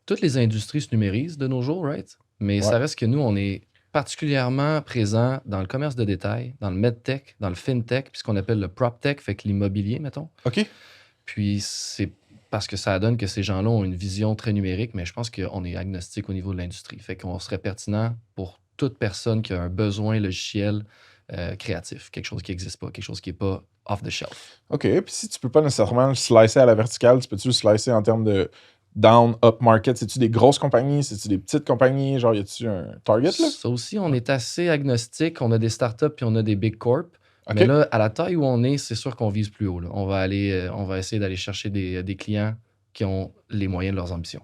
Toutes les industries se numérisent de nos jours, right? Mais ça reste que nous, on est particulièrement présents dans le commerce de détail, dans le medtech, dans le fintech, puis ce qu'on appelle le proptech, fait que l'immobilier, mettons. OK. Puis c'est parce que ça donne que ces gens-là ont une vision très numérique, mais je pense qu'on est agnostique au niveau de l'industrie. Fait qu'on serait pertinent pour toute personne qui a un besoin logiciel créatif, quelque chose qui n'existe pas, quelque chose qui n'est pas off the shelf. OK. Puis si tu peux pas nécessairement le slicer à la verticale, tu peux-tu le slicer en termes de down, up market? C'est-tu des grosses compagnies? C'est-tu des petites compagnies? Genre, y a-tu un target, là? Ça aussi, on est assez agnostique. On a des startups puis on a des big corps. OK. Mais là, à la taille où on est, c'est sûr qu'on vise plus haut. Là. On va essayer d'aller chercher des clients qui ont les moyens de leurs ambitions.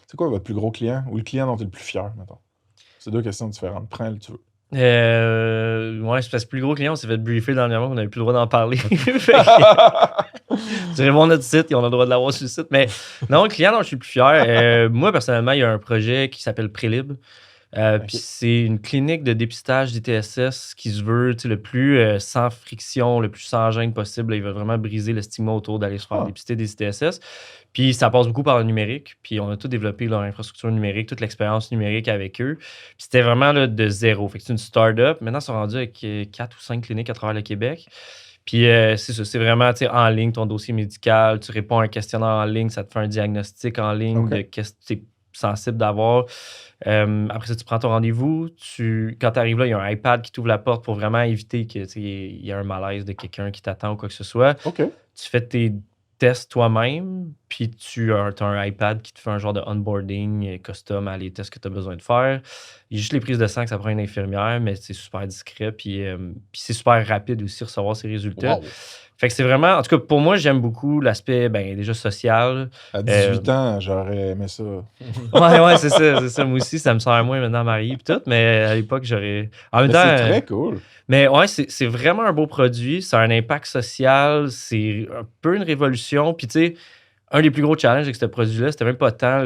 C'est quoi votre plus gros client ou le client dont tu es le plus fier, mettons? C'est deux questions différentes. Prends le tu veux. Ouais, c'est parce que le plus gros client, on s'est fait briefer dernièrement qu'on n'avait plus le droit d'en parler. Fait que, tu réponds à notre site et on a le droit de l'avoir sur le site. Mais non, le client dont je suis le plus fier, moi, personnellement, il y a un projet qui s'appelle Prélib. Puis c'est une clinique de dépistage d'ITSS qui se veut le plus sans friction, le plus sans gêne possible. Il veut vraiment briser le stigma autour d'aller se faire dépister des ITSS. Puis ça passe beaucoup par le numérique. Puis on a tout développé leur infrastructure numérique, toute l'expérience numérique avec eux. Puis c'était vraiment là, de zéro. Fait que c'est une start-up. Maintenant, ils sont rendus avec 4 ou 5 cliniques à travers le Québec. Puis c'est ça, c'est vraiment en ligne ton dossier médical. Tu réponds à un questionnaire en ligne, ça te fait un diagnostic en ligne de qu'est-ce que tu es sensible d'avoir. Après ça, tu prends ton rendez-vous. Quand tu arrives là, il y a un iPad qui t'ouvre la porte pour vraiment éviter qu'il y ait un malaise de quelqu'un qui t'attend ou quoi que ce soit. OK. Tu fais tes tests toi-même, puis tu as un iPad qui te fait un genre de onboarding custom à les tests que tu as besoin de faire. Il y a juste les prises de sang que ça prend une infirmière, mais c'est super discret, puis c'est super rapide aussi recevoir ces résultats. Wow. Fait que c'est vraiment, en tout cas, pour moi, j'aime beaucoup l'aspect, déjà social. À 18 ans, j'aurais aimé ça. Ouais, c'est ça. Moi aussi, ça me sert moins maintenant marié puis tout, mais à l'époque, j'aurais. En même temps, C'est très cool. Mais ouais, c'est vraiment un beau produit. Ça a un impact social. C'est un peu une révolution. Puis tu sais, un des plus gros challenges avec ce produit-là, c'était même pas tant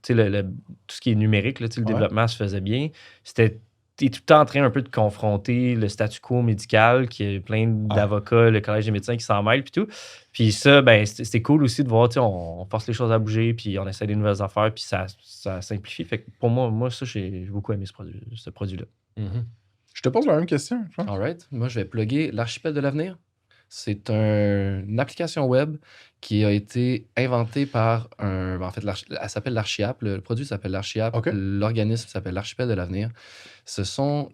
tout ce qui est numérique, là, le développement se faisait bien. C'était tu es tout le temps en train un peu de confronter le statu quo médical, qui est plein d'avocats, le collège des médecins qui s'en mêlent, puis tout. Puis ça, c'est cool aussi de voir, on force les choses à bouger, puis on essaie des nouvelles affaires, puis ça simplifie. Fait que pour moi ça, j'ai beaucoup aimé ce produit-là. Mm-hmm. Je te pose la même question, je pense. All right. Moi, je vais plugger l'Archipel de l'avenir. C'est une application web qui a été inventée par en fait, elle s'appelle l'Archiapp. Le produit s'appelle l'Archiapp. OK. L'organisme s'appelle l'Archipel de l'avenir.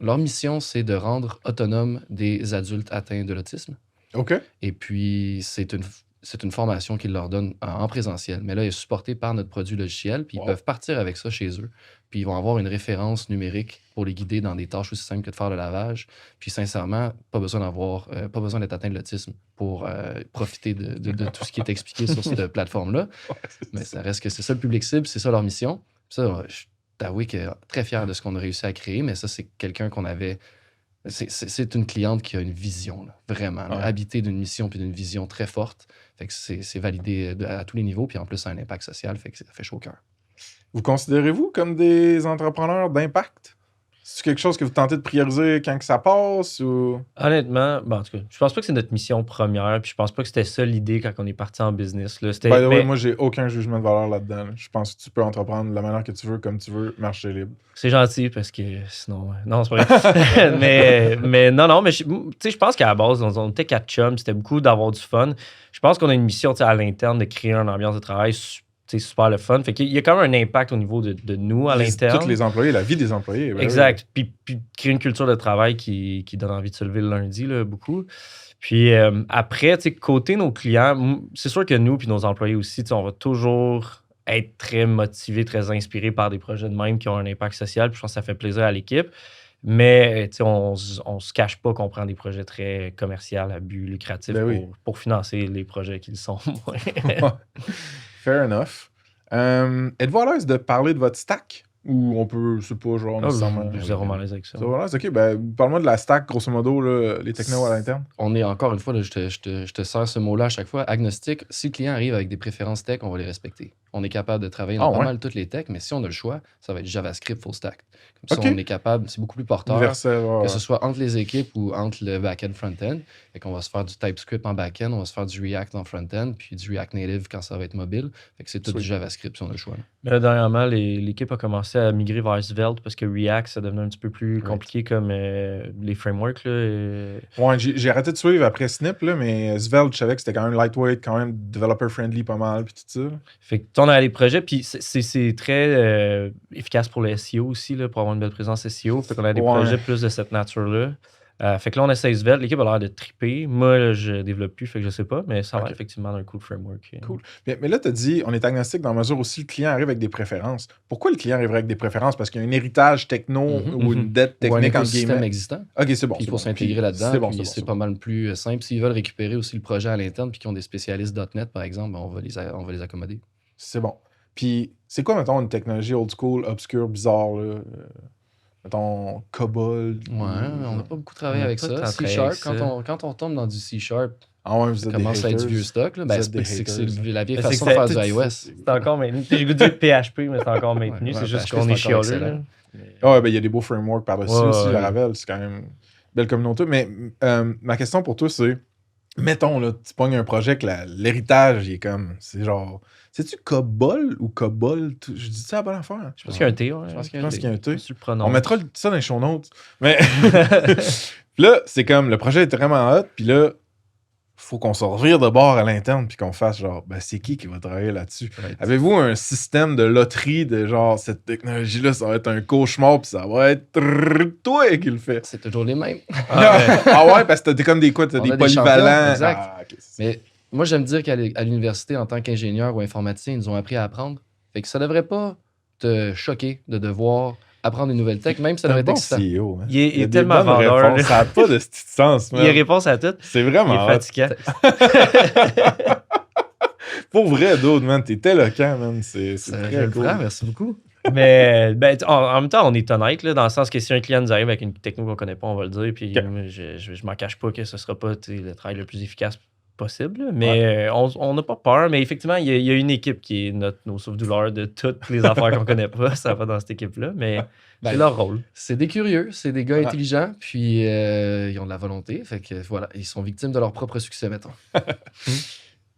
Leur mission, c'est de rendre autonomes des adultes atteints de l'autisme. OK. Et puis, c'est une formation qu'ils leur donnent en présentiel. Mais là, elle est supportée par notre produit logiciel. Puis, ils peuvent partir avec ça chez eux. Puis, ils vont avoir une référence numérique pour les guider dans des tâches aussi simples que de faire le lavage. Puis, sincèrement, pas besoin d'être atteint de l'autisme pour profiter de tout ce qui est expliqué sur cette plateforme-là. Mais ça reste que c'est ça le public cible, c'est ça leur mission. Puis ça, je t'avoue que très fier de ce qu'on a réussi à créer, mais ça, c'est quelqu'un qu'on avait... C'est une cliente qui a une vision, là, vraiment. Là, habitée d'une mission puis d'une vision très forte. Fait que c'est validé à tous les niveaux, puis en plus, ça a un impact social, fait que ça fait chaud au cœur. Vous considérez-vous comme des entrepreneurs d'impact? C'est quelque chose que vous tentez de prioriser quand que ça passe ou... Honnêtement, en tout cas, je pense pas que c'est notre mission première, puis je pense pas que c'était ça l'idée quand on est parti en business. Là. Moi, j'ai aucun jugement de valeur là-dedans. Là. Je pense que tu peux entreprendre de la manière que tu veux, comme tu veux, marché libre. C'est gentil parce que sinon... Non, c'est pas vrai. mais non, mais je pense qu'à la base, on était 4 chums, c'était beaucoup d'avoir du fun. Je pense qu'on a une mission à l'interne de créer une ambiance de travail c'est super le fun. Fait qu'il y a quand même un impact au niveau de nous à l'interne. Tous les employés, la vie des employés. Exact. Puis créer une culture de travail qui donne envie de se lever le lundi, là, beaucoup. Puis après, côté nos clients, c'est sûr que nous puis nos employés aussi, on va toujours être très motivés, très inspirés par des projets de même qui ont un impact social. Puis je pense que ça fait plaisir à l'équipe. Mais on se cache pas qu'on prend des projets très commerciaux à but lucratif pour financer les projets qui le sont moins. Fair enough. Êtes-vous à l'aise de parler de votre stack? Ou on peut, je sais pas, genre... Zéro à l'aise avec ça. OK, parle-moi de la stack, grosso modo, là, les technos à l'interne. On est, encore une fois, là, je te sers ce mot-là à chaque fois, agnostique. Si le client arrive avec des préférences tech, on va les respecter. On est capable de travailler dans pas mal toutes les techs, mais si on a le choix, ça va être JavaScript full stack. Comme ça, on est capable, c'est beaucoup plus porteur, universel, que ce soit entre les équipes ou entre le back-end, front-end. Fait qu'on va se faire du TypeScript en back-end, on va se faire du React en front-end, puis du React Native quand ça va être mobile. Fait que c'est tout du JavaScript si on a le choix. Mais là, dernièrement, l'équipe a commencé à migrer vers Svelte parce que React, ça devenait un petit peu plus compliqué comme les frameworks. Là, Ouais, j'ai arrêté de suivre après Snip, là, mais Svelte, je savais que c'était quand même lightweight, quand même developer-friendly pas mal, puis tout ça. Fait que on a des projets, puis c'est très efficace pour le SEO aussi, là, pour avoir une belle présence SEO. Fait qu'on a des projets plus de cette nature-là. Fait que là, on essaie Svelte. L'équipe a l'air de triper. Moi, là, je développe plus, fait que je sais pas, mais ça a l'air Ok. effectivement d'un cool framework. Cool. Mais là, tu as dit, on est agnostique dans la mesure où si le client arrive avec des préférences. Pourquoi le client arriverait avec des préférences? Parce qu'il y a un héritage techno Mhm. ou une dette Ou un technique en écosystème guillemets. existant. Ok, c'est bon. Puis il c'est faut bon. s'intégrer Puis là-dedans. c'est bon, Puis c'est pas mal plus simple. S'ils veulent récupérer aussi le projet à l'interne, puis qu'ils ont des spécialistes .NET, par exemple, ben, on va les accommoder. C'est bon. Puis c'est quoi, mettons, une technologie old school, obscure, bizarre, là? Mettons, COBOL. Ouais, on n'a pas beaucoup travaillé On a avec pas ça. tant C travaillé Sharp, avec ça. quand on tombe dans du C Sharp, Ah ouais, vous ça êtes des commence à être du haters. vieux stock. Là. Vous Ben, êtes des c'est haters. la vieille Mais c'est façon que de faire ça- du iOS. C'est encore maintenu. J'ai goût de dire PHP, mais c'est encore maintenu. Ouais, c'est juste PHP, qu'on c'est est encore chialeux. excellent. là. Ah ouais, ben il y a des beaux frameworks par-dessus Ouais, aussi. ouais. Laravel, c'est quand même une belle communauté. Mais ma question pour toi, c'est mettons, là, tu pognes un projet que l'héritage, il est comme. C'est genre. C'est-tu COBOL ou COBOL? Je dis ça à la bonne affaire? Je pense qu'il y a un T. Ouais. Je pense qu'il Je y a un pense qu'il y a un T. Tu le prononces. On mettra ça dans les show notes. Mais là, c'est comme le projet est vraiment hot, puis là, faut qu'on se revire de bord à l'interne, puis qu'on fasse genre, ben c'est qui va travailler là-dessus? Ouais. Avez-vous un système de loterie de genre, cette technologie-là, ça va être un cauchemar, puis ça va être toi qui le fais? C'est toujours les mêmes. Ah ouais, parce que t'es comme des quoi? T'as On des a des polyvalents. champions, exact. Ah, ok, c'est ça. Mais moi, j'aime dire qu'à l'université, en tant qu'ingénieur ou informaticien, ils nous ont appris à apprendre. Fait que ça devrait pas te choquer de devoir apprendre une nouvelle tech, même si ça C'est un devrait être bon excitant. CEO. Hein. Il est y a des tellement bonnes vendeur, réponses, là. ça n'a pas de petit sens, Il man. répond à tout. C'est Il vraiment est hot. fatigant. Pour vrai, d'autres, man. T'es éloquent, man. C'est Je très le cool. prends, merci beaucoup. Mais en même temps, on est honnête, là, dans le sens que si un client nous arrive avec une techno qu'on connaît pas, on va le dire. Puis Ok. moi, je m'en cache pas que ce sera pas le travail le plus efficace possible. Là. Mais on n'a pas peur. Mais effectivement, il y a une équipe qui est nos souffle-douleur de toutes les affaires qu'on connaît pas. Ça va dans cette équipe-là. Mais c'est leur rôle. C'est des curieux, c'est des gars Ouais. intelligents, puis ils ont de la volonté. Fait que voilà, ils sont victimes de leur propre succès, mettons.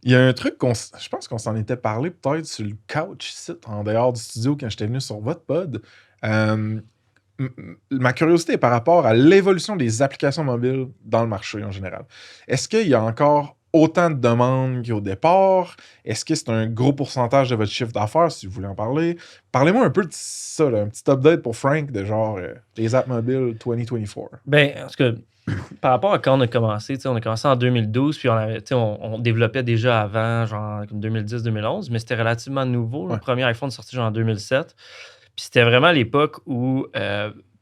Il y a un truc je pense qu'on s'en était parlé peut-être sur le couch site en dehors du studio quand j'étais venu sur votre pod. Ma curiosité est par rapport à l'évolution des applications mobiles dans le marché en général. Est-ce qu'il y a encore autant de demandes qu'au départ? Est-ce que c'est un gros pourcentage de votre chiffre d'affaires, si vous voulez en parler? Parlez-moi un peu de ça, là, un petit update pour Frank de genre les apps mobiles 2024. Ben, parce que par rapport à quand on a commencé en 2012, puis on développait déjà avant, genre 2010-2011, mais c'était relativement nouveau. Ouais. Le premier iPhone est sorti genre en 2007. Puis c'était vraiment l'époque où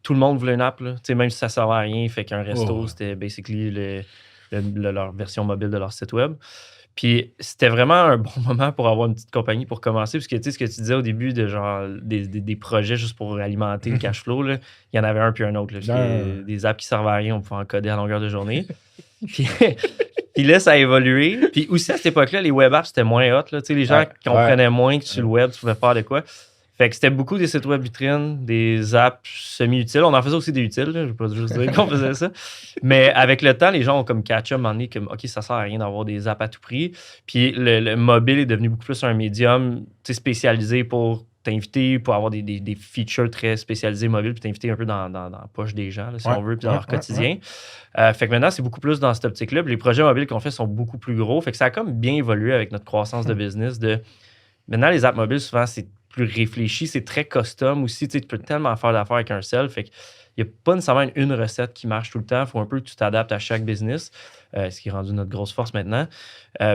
tout le monde voulait une app, là. Même si ça ne servait à rien. Fait qu'un resto, ouais. c'était basically leur version mobile de leur site web. Puis c'était vraiment un bon moment pour avoir une petite compagnie pour commencer, parce que tu sais ce que tu disais au début de genre des projets juste pour alimenter le cash flow, là, il y en avait un puis un autre. Là, parce que des apps qui servaient à rien, on pouvait en coder à longueur de journée. Puis là, ça a évolué. Puis aussi à cette époque-là, les web apps, c'était moins hot. Là. Tu sais, les gens comprenaient moins que sur le web, tu pouvais faire de quoi. Fait que c'était beaucoup des sites web vitrines, des apps semi-utiles. On en faisait aussi des utiles, là. Je ne vais pas juste dire qu'on faisait ça. Mais avec le temps, les gens ont comme catch-up, à un moment donné, comme OK, ça sert à rien d'avoir des apps à tout prix. Puis le mobile est devenu beaucoup plus un médium spécialisé pour t'inviter, pour avoir des features très spécialisées mobiles, puis t'inviter un peu dans la poche des gens, là, si on veut, puis dans leur quotidien. Fait que maintenant, c'est beaucoup plus dans cette optique-là. Puis les projets mobiles qu'on fait sont beaucoup plus gros. Fait que ça a comme bien évolué avec notre croissance de business. Maintenant, les apps mobiles, souvent, c'est plus réfléchi, c'est très custom aussi. Tu peux tellement faire d'affaires avec un seul. Fait qu'il n'y a pas nécessairement une recette qui marche tout le temps. Il faut un peu que tu t'adaptes à chaque business, ce qui est rendu notre grosse force maintenant.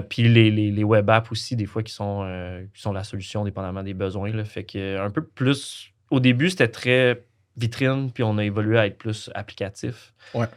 Puis les web apps aussi, des fois, qui sont la solution dépendamment des besoins. Là. Fait que un peu plus. Au début, c'était très vitrine, puis on a évolué à être plus applicatif. Ouais.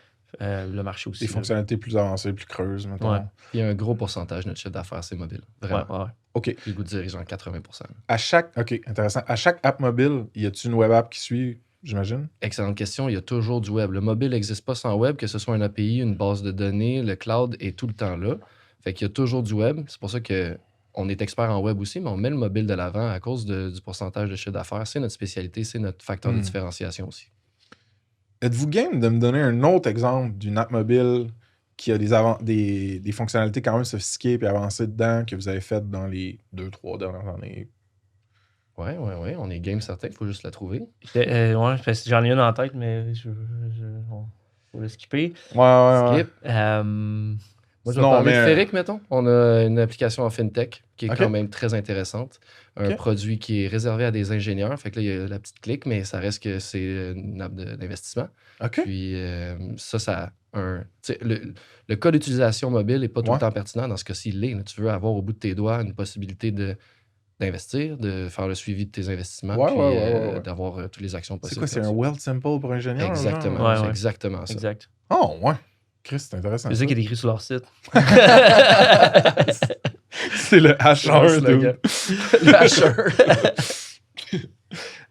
Le marché aussi. Des fonctionnalités plus avancées, plus creuses, mettons. Ouais. Il y a un gros pourcentage de notre chiffre d'affaires, c'est mobile. Vraiment. Ouais. OK. J'ai le goût de dire genre 80%. OK, intéressant. À chaque app mobile, y a-t-il une web app qui suit, j'imagine? Excellente question. Il y a toujours du web. Le mobile n'existe pas sans web, que ce soit un API, une base de données, le cloud est tout le temps là. Fait qu'il y a toujours du web. C'est pour ça qu'on est expert en web aussi, mais on met le mobile de l'avant à cause du pourcentage de chiffre d'affaires. C'est notre spécialité, c'est notre facteur de différenciation aussi. Êtes-vous game de me donner un autre exemple d'une app mobile qui a des fonctionnalités quand même sophistiquées et avancées dedans que vous avez faites dans les 2-3 dernières années? Ouais. On est game certain, il faut juste la trouver. Parce que j'en ai une en tête, mais on va le skipper. Ouais. Skip. Moi, je vais Sinon, parler de mais- Féric, mettons. On a une application en FinTech qui est Ok. quand même très intéressante. Un Ok. produit qui est réservé à des ingénieurs. Fait que là, il y a la petite clique, mais ça reste que c'est une app d'investissement. OK. Puis ça a un. Tu sais, le cas d'utilisation mobile n'est pas tout Ouais. le temps pertinent. Dans ce cas-ci, il l'est. Là. Tu veux avoir au bout de tes doigts une possibilité d'investir, de faire le suivi de tes investissements, Ouais, puis ouais. d'avoir toutes les actions C'est possibles. quoi, c'est comme un ça. Wealth Simple pour ingénieur? Exactement. Ouais, C'est ouais. exactement ça. Exact. Oh, ouais. Chris, c'est intéressant. C'est ça qui est écrit sur leur site. C'est le H1 slogan. de... Le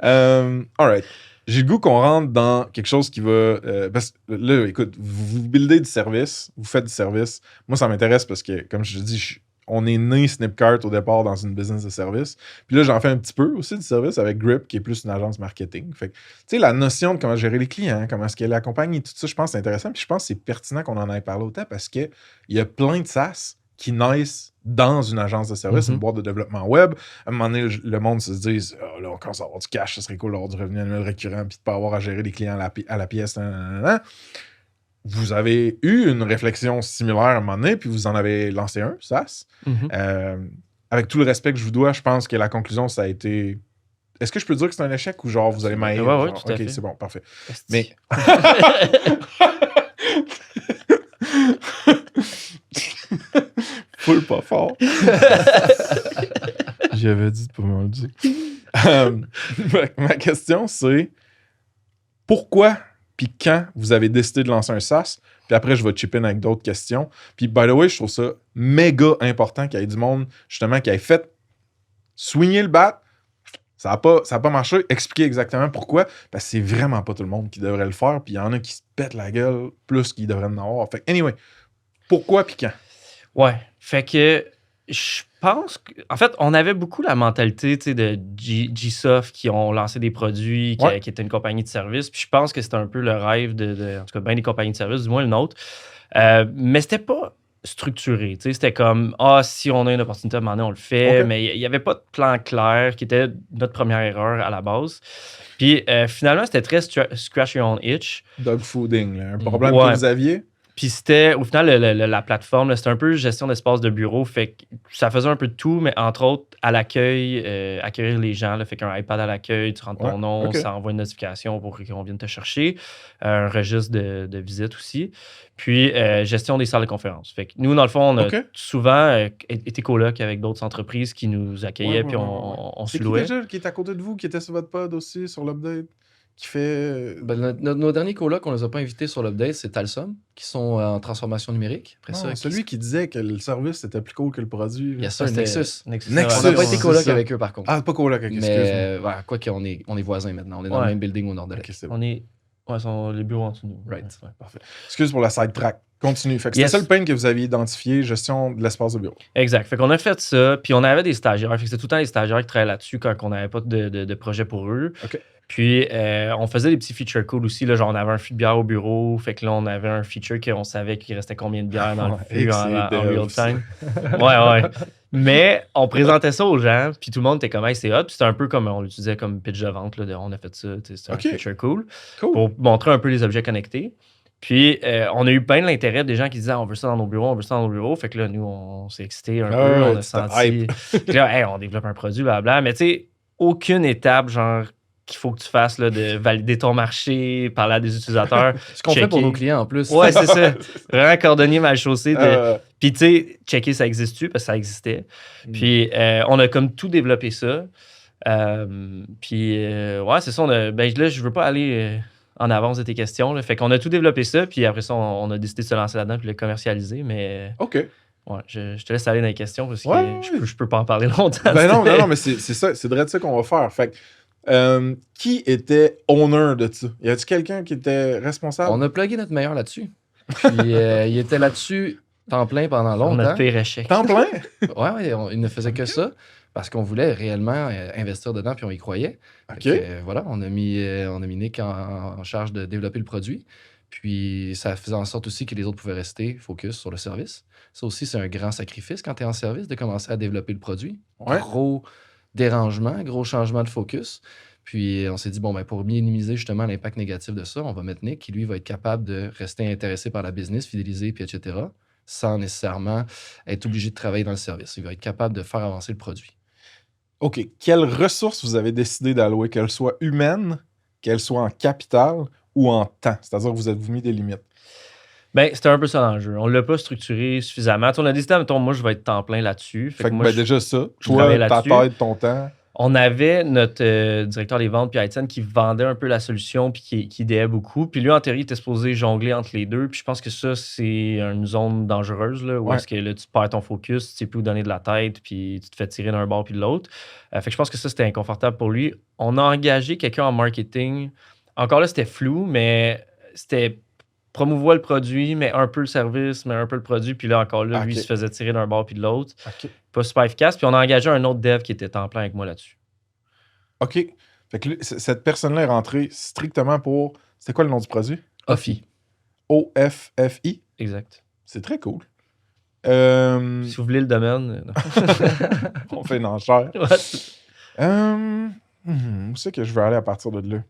H1. All right. J'ai le goût qu'on rentre dans quelque chose qui va... parce que là, écoute, vous buildez du service, vous faites du service. Moi, ça m'intéresse parce que, comme je te dis, on est né Snipcart au départ dans une business de service. Puis là, j'en fais un petit peu aussi du service avec Grip, qui est plus une agence marketing. Fait que, tu sais, la notion de comment gérer les clients, comment est-ce qu'elle accompagne et tout ça, je pense que c'est intéressant. Puis je pense que c'est pertinent qu'on en ait parlé autant parce qu'il y a plein de SaaS qui naissent dans une agence de service, une boîte de développement web. À un moment donné, le monde se dit oh, là, on commence à avoir du cash, ça serait cool d'avoir du revenu annuel récurrent puis de pas avoir à gérer les clients à la pièce. Nanana. Vous avez eu une réflexion similaire à un moment donné, puis vous en avez lancé un, SaaS. Avec tout le respect que je vous dois, je pense que la conclusion, ça a été... Est-ce que je peux dire que c'est un échec ou genre vous allez mailler? Ouais, tout à fait. OK, c'est bon, parfait. Esti. Mais... Full pas fort. J'avais dit de pas me le dire. Ma question, c'est pourquoi puis quand vous avez décidé de lancer un SaaS? Puis après, je vais chipper in avec d'autres questions. Puis, by the way, je trouve ça méga important qu'il y ait du monde, justement, qui ait fait swinguer le bat. Ça n'a pas marché. Expliquer exactement pourquoi. Parce que c'est vraiment pas tout le monde qui devrait le faire. Puis il y en a qui se pètent la gueule plus qu'ils devraient en avoir. Fait que, anyway, pourquoi puis quand? Ouais. Fait que je pense que, en fait, on avait beaucoup la mentalité de Gsoft qui ont lancé des produits, qui était une compagnie de service. Puis je pense que c'était un peu le rêve en tout cas, bien des compagnies de service, du moins le nôtre. Mais c'était pas structuré. C'était comme, si on a une opportunité à un moment donné, on le fait. Okay. Mais il n'y avait pas de plan clair, qui était notre première erreur à la base. Puis finalement, c'était très scratch your own itch. Dog fooding, là. Un problème que vous aviez? Puis c'était, au final, la plateforme, c'était un peu gestion d'espace de bureau. Fait que ça faisait un peu de tout, mais entre autres, à l'accueil, accueillir les gens. Là, fait qu'un iPad à l'accueil, tu rentres ton nom, ça envoie une notification pour qu'on vienne te chercher. Un registre de visite aussi. Puis gestion des salles de conférence. Fait que nous, dans le fond, on a souvent été coloc avec d'autres entreprises qui nous accueillaient, puis on se louait. C'est qui déjà qui est à côté de vous, qui était sur votre pod aussi, sur l'update? Qui fait... nos derniers colocs, on ne les a pas invités sur l'update, c'est Talsum, qui sont en transformation numérique. Après ça, celui qui disait que le service était plus cool que le produit. Il y a ça, Nexus. On n'a pas été coloc avec eux, par contre. Ah, pas coloc, mais quoi qu'on est voisins maintenant. On est dans le même building au nord de l'Est. Okay, on est... Ouais, sont les bureaux en dessous de nous. Right. Ouais, parfait. Excuse pour la sidetrack. Continue. Fait que c'était ça le pain que vous aviez identifié, gestion de l'espace de bureau. Exact. Fait qu'on a fait ça, puis on avait des stagiaires. Fait que c'était tout le temps les stagiaires qui travaillaient là-dessus quand on n'avait pas de projet pour eux. OK. Puis on faisait des petits features cool aussi. Là, genre, on avait un fût de bière au bureau. Fait que là, on avait un feature qu'on savait qu'il restait combien de bière dans le fût en real time. Ouais. Mais on présentait ça aux gens, puis tout le monde était comme, hey, c'est hot. Puis c'était un peu comme on l'utilisait comme pitch de vente. Là, on a fait ça. C'était un feature cool. Pour montrer un peu les objets connectés. Puis, on a eu plein de l'intérêt des gens qui disaient on veut ça dans nos bureaux, on veut ça dans nos bureaux. Fait que là, nous, on s'est excités un peu. On a senti. Puis là, hey, on développe un produit, blablabla. Mais tu sais, aucune étape, genre, qu'il faut que tu fasses là, de valider ton marché, parler à des utilisateurs. Ce qu'on fait pour nos clients en plus. Ouais, c'est ça. Vraiment cordonnier mal chaussé. Puis, tu sais, checker ça existe-tu, parce que ça existait. Puis, on a comme tout développé ça. Puis, ouais, c'est ça. Ben là, je veux pas aller en avance de tes questions. Là. Fait qu'on a tout développé ça, puis après ça, on a décidé de se lancer là-dedans puis de le commercialiser. Mais. OK. Ouais, je te laisse aller dans les questions parce que je peux pas en parler longtemps. Ben non, mais c'est ça, c'est de ça qu'on va faire. Fait que, qui était owner de ça? Y a-t-il quelqu'un qui était responsable? On a plugué notre meilleur là-dessus. Puis il était là-dessus temps plein pendant longtemps. Notre pire échec. Temps plein? Ouais, il ne faisait que ça parce qu'on voulait réellement investir dedans puis on y croyait. OK. Voilà, on a mis Nick en charge de développer le produit. Puis ça faisait en sorte aussi que les autres pouvaient rester focus sur le service. Ça aussi, c'est un grand sacrifice quand tu es en service de commencer à développer le produit. Ouais. Gros dérangement, gros changement de focus. Puis on s'est dit, pour minimiser justement l'impact négatif de ça, on va mettre Nick qui, lui, va être capable de rester intéressé par la business, fidéliser, puis etc. sans nécessairement être obligé de travailler dans le service. Il va être capable de faire avancer le produit. OK. Quelles ressources vous avez décidé d'allouer, qu'elles soient humaines, qu'elles soient en capital ou en temps? C'est-à-dire que vous êtes-vous mis des limites? Ben, c'était un peu ça l'enjeu. On l'a pas structuré suffisamment. On a décidé, mettons, moi, je vais être temps plein là-dessus. Fait que moi, déjà ça, je toi, travaille ta là-dessus. tête, ton temps. On avait notre directeur des ventes, puis Étienne, qui vendait un peu la solution, puis qui idéait beaucoup. Puis lui, en théorie, il était supposé jongler entre les deux. Puis je pense que ça, c'est une zone dangereuse, là, où est-ce que là, tu perds ton focus, tu sais plus où donner de la tête, puis tu te fais tirer d'un bord puis de l'autre. Fait que je pense que ça, c'était inconfortable pour lui. On a engagé quelqu'un en marketing. Encore là, c'était flou, mais c'était promouvoir le produit, mais un peu le service, mais un peu le produit. Puis là, encore là, lui, il se faisait tirer d'un bord puis de l'autre. OK. Pas super efficace. Puis on a engagé un autre dev qui était temps plein avec moi là-dessus. OK. Fait que cette personne-là est rentrée strictement pour... C'était quoi le nom du produit? Offi. OFFI. Exact. C'est très cool. Si vous voulez le domaine. On fait une enchère. Où c'est que je veux aller à partir de là?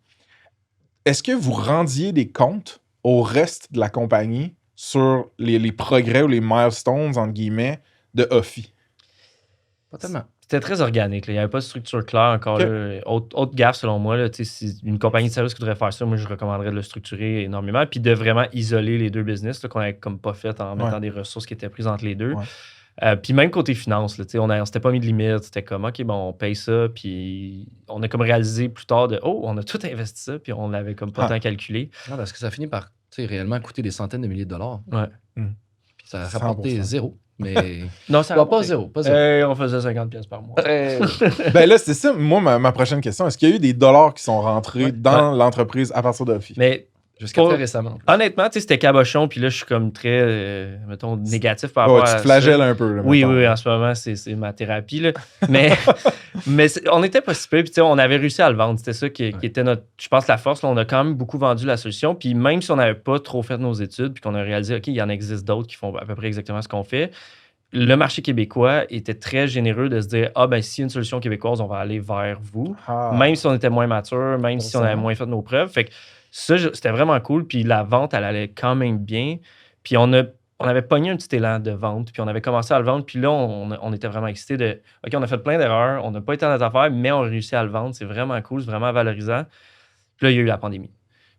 Est-ce que vous rendiez des comptes au reste de la compagnie sur les progrès ou les milestones, entre guillemets, de Offi? Pas tellement. C'était très organique. Là. Il n'y avait pas de structure claire encore. Okay. Là. Autre gaffe, selon moi, là, si une compagnie de service qui voudrait faire ça, moi, je recommanderais de le structurer énormément puis de vraiment isoler les deux business là, qu'on n'avait comme pas fait en mettant des ressources qui étaient prises entre les deux. Puis même côté finance, là, on s'était pas mis de limite. C'était comme, OK, bon, on paye ça. Puis on a comme réalisé plus tard on a tout investi ça. Puis on l'avait comme pas tant calculé. Non, parce que ça finit par réellement coûter des centaines de milliers de dollars. Ouais. Puis ça a rapporté 0. Mais non, ça pas zéro. Pas zéro. On faisait 50$ par mois. Ben là, c'est ça. Moi, ma prochaine question. Est-ce qu'il y a eu des dollars qui sont rentrés dans l'entreprise à partir d'Offi? Mais jusqu'à très récemment. Honnêtement, c'était cabochon, puis là, je suis comme très, mettons, négatif par rapport à ça. Tu te flagelles un peu. Là, oui, en ce moment, c'est ma thérapie. Là. mais on n'était pas si peu, puis on avait réussi à le vendre. C'était ça qui était notre, je pense, la force. Là, on a quand même beaucoup vendu la solution, puis même si on n'avait pas trop fait nos études, puis qu'on a réalisé, OK, il y en existe d'autres qui font à peu près exactement ce qu'on fait, le marché québécois était très généreux de se dire, s'il y a une solution québécoise, on va aller vers vous. Même si on était moins mature, même si on avait moins fait nos preuves. Fait que ça, c'était vraiment cool. Puis la vente, elle allait quand même bien. Puis on avait pogné un petit élan de vente. Puis on avait commencé à le vendre. Puis là, on était vraiment excités de OK, on a fait plein d'erreurs. On n'a pas été dans notre affaire, mais on a réussi à le vendre. C'est vraiment cool. C'est vraiment valorisant. Puis là, il y a eu la pandémie.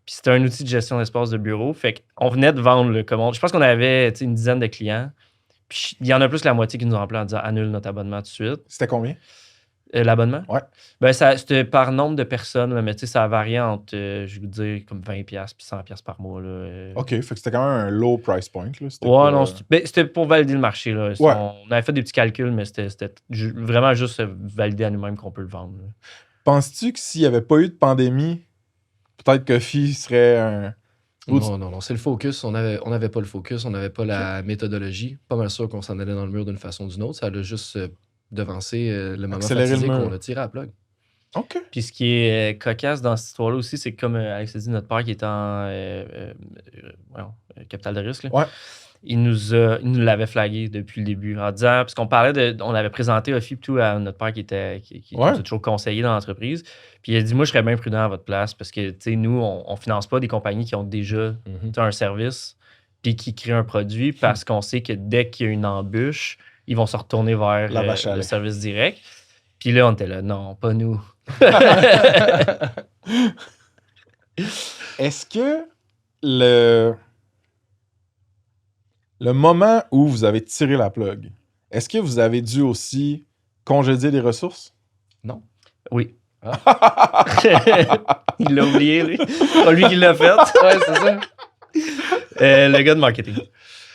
Puis c'était un outil de gestion d'espace de bureau. Fait qu'on venait de vendre le commande. Je pense qu'on avait une dizaine de clients. Puis il y en a plus que la moitié qui nous ont appelé en disant annule notre abonnement tout de suite. C'était combien? L'abonnement? Ouais. Ben, c'était par nombre de personnes, là, mais ça variait entre, je veux dire, comme 20$ puis 100$ par mois. Là. OK, fait que c'était quand même un low price point. Là. Non, c'était pour valider le marché. Là. On avait fait des petits calculs, mais c'était vraiment juste valider à nous-mêmes qu'on peut le vendre. Là. Penses-tu que s'il n'y avait pas eu de pandémie, peut-être qu'Offi serait un... Non, c'est le focus. On n'avait pas le focus, on n'avait pas la méthodologie. Pas mal sûr qu'on s'en allait dans le mur d'une façon ou d'une autre. Ça a juste devancé le moment fatidique qu'on a tiré à la plug. OK. Puis ce qui est cocasse dans cette histoire-là aussi, c'est que comme Alex a dit, notre père qui est en capital de risque, là, il nous l'avait flagué depuis le début en disant, parce qu'on on avait présenté Offi tout à notre père qui nous a toujours conseillé dans l'entreprise. Puis il a dit, moi, je serais bien prudent à votre place parce que, tu sais, nous, on finance pas des compagnies qui ont déjà un service puis qui créent un produit parce qu'on sait que dès qu'il y a une embûche, ils vont se retourner vers le service direct. Puis là, on était là, non, pas nous. Est-ce que le moment où vous avez tiré la plug, est-ce que vous avez dû aussi congédier des ressources? Non. Oui. Il l'a oublié, lui. C'est pas lui qui l'a fait. Ouais, c'est ça. Le gars de marketing.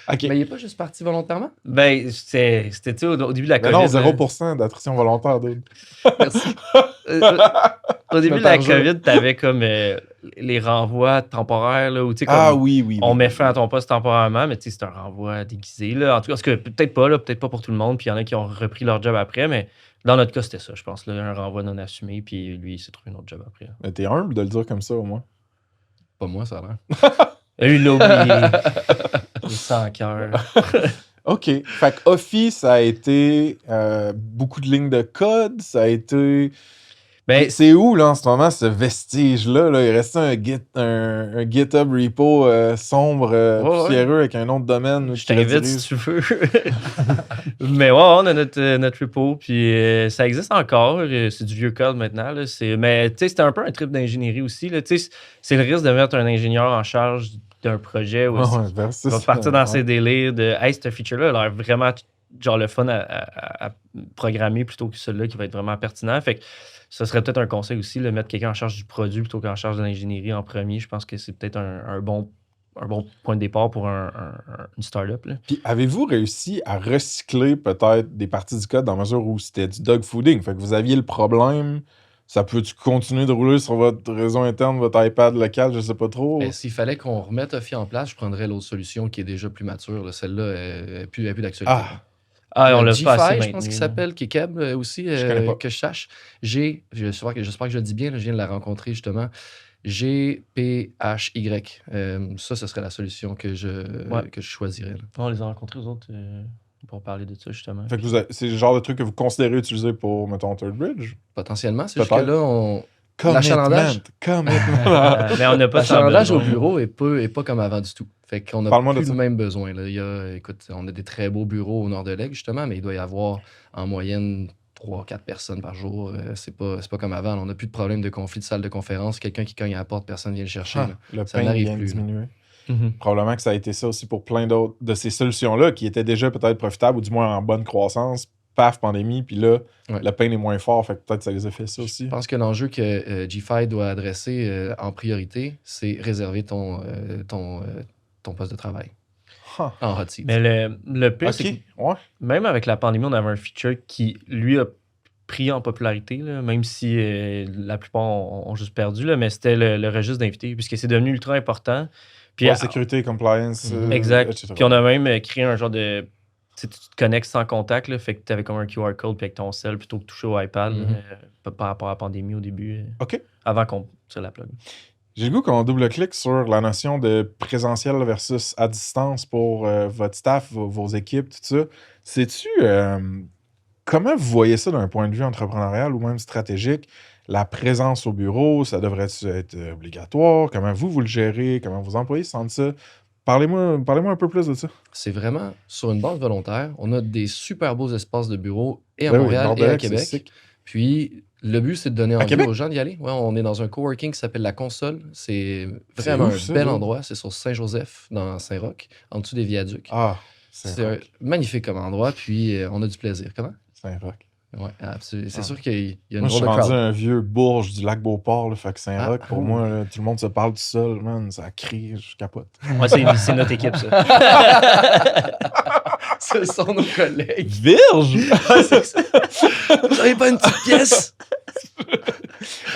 Okay. Mais il n'est pas juste parti volontairement? Ben, c'était au début de la COVID. Non, 0% d'attrition volontaire. Merci. Au début de la COVID, t'avais comme les renvois temporaires. Là, où, oui. On met fin à ton poste temporairement, mais c'est un renvoi déguisé. Là. En tout cas, parce que peut-être pas pour tout le monde, puis il y en a qui ont repris leur job après, mais dans notre cas, c'était ça, je pense. Là, un renvoi non assumé, puis lui, il s'est trouvé un autre job après. Mais t'es humble de le dire comme ça, au moins. Pas moi, ça a l'air. Il l'a oublié. Il est sans cœur. OK. Fait que Offi, ça a été beaucoup de lignes de code. Ça a été... Ben, C'est où, là, en ce moment, ce vestige-là? Là? Il restait un GitHub repo sombre, poussiéreux, avec un nom de domaine. je t'invite si tu veux. Mais ouais, on a notre repo, puis ça existe encore. C'est du vieux code maintenant. Là. Mais tu sais, c'était un peu un trip d'ingénierie aussi. Là. Tu sais, c'est le risque de mettre un ingénieur en charge d'un projet où il va partir dans ses délires de « Hey, cette feature-là a l'air vraiment genre le fun à programmer plutôt que celui-là qui va être vraiment pertinent. » Fait que ce serait peut-être un conseil aussi, de mettre quelqu'un en charge du produit plutôt qu'en charge de l'ingénierie en premier. Je pense que c'est peut-être un bon point de départ pour une startup. Là. Puis avez-vous réussi à recycler peut-être des parties du code dans la mesure où c'était du dogfooding? Fait que vous aviez le problème, ça peut-tu continuer de rouler sur votre réseau interne, votre iPad local, je sais pas trop? Ben, s'il fallait qu'on remette Offie en place, je prendrais l'autre solution qui est déjà plus mature. Là. Celle-là n'est plus d'actualité. On l'a pas assez G5, je pense qu'il s'appelle, qui est Keb aussi, Je connais pas. que je sache. J'espère que je le dis bien, là, je viens de la rencontrer justement. GPHY. Ça, ce serait la solution que je choisirais. Là. On les a rencontrés, aux autres, pour parler de ça, justement. Fait que c'est le genre de truc que vous considérez utiliser pour, mettons, Third Bridge? Potentiellement, c'est juste que là, Commitment. Mais on n'a pas l'achalandage au bureau est pas comme avant du tout. Fait qu'on n'a Parle-moi plus de le ça. même besoin. Là. Écoute, on a des très beaux bureaux au nord de l'Aigle, justement, mais il doit y avoir en moyenne 3-4 personnes par jour. C'est pas comme avant. On n'a plus de problème de conflit de salle de conférence. Quelqu'un qui cogne à la porte, personne vient le chercher. là. Le Ça pain n'arrive vient de plus, là. diminuer. Mhm. Probablement que ça a été ça aussi pour plein d'autres de ces solutions-là qui étaient déjà peut-être profitables ou du moins en bonne croissance. Paf, pandémie, puis là, le pain est moins fort, fait que peut-être ça les a fait ça aussi. Je pense que l'enjeu que G5 doit adresser en priorité, c'est réserver ton poste de travail en hot seat. Mais le pire, c'est que ouais. même avec la pandémie, on avait un feature qui, lui, a pris en popularité, là, même si la plupart ont juste perdu, là, mais c'était le registre d'invités, puisque c'est devenu ultra important. Puis, sécurité, compliance, exact. etc. Puis on a même créé un genre de... Tu te connectes sans contact, là, fait que tu avais comme un QR code puis avec ton cell plutôt que toucher au iPad par rapport à la pandémie au début, avant qu'on tire la plug. J'ai le goût qu'on double-clique sur la notion de présentiel versus à distance pour votre staff, vos équipes, tout ça. Sais-tu comment vous voyez ça d'un point de vue entrepreneurial ou même stratégique? La présence au bureau, ça devrait-tu être obligatoire? Comment vous le gérez? Comment vos employés sentent ça? Parlez-moi un peu plus de ça. C'est vraiment sur une base volontaire. On a des super beaux espaces de bureau et à Montréal et à Québec. Puis le but, c'est de donner envie aux gens d'y aller. Ouais, on est dans un coworking qui s'appelle La Console. C'est vraiment un bel endroit. C'est sur Saint-Joseph, dans Saint-Roch, en dessous des viaducs. C'est un magnifique comme endroit. Puis on a du plaisir. Comment? Saint-Roch. Ouais, c'est sûr qu'il y a une moi, drôle de crowd. Je suis rendu crowd. un vieux bourge du lac Beauport, là, fait que Saint-Roch, pour moi, là, tout le monde se parle tout seul, man, ça crie, je capote. Ouais, c'est notre équipe, ça. Ce sont nos collègues. Virge! C'est ça. Vous n'avez pas une petite pièce?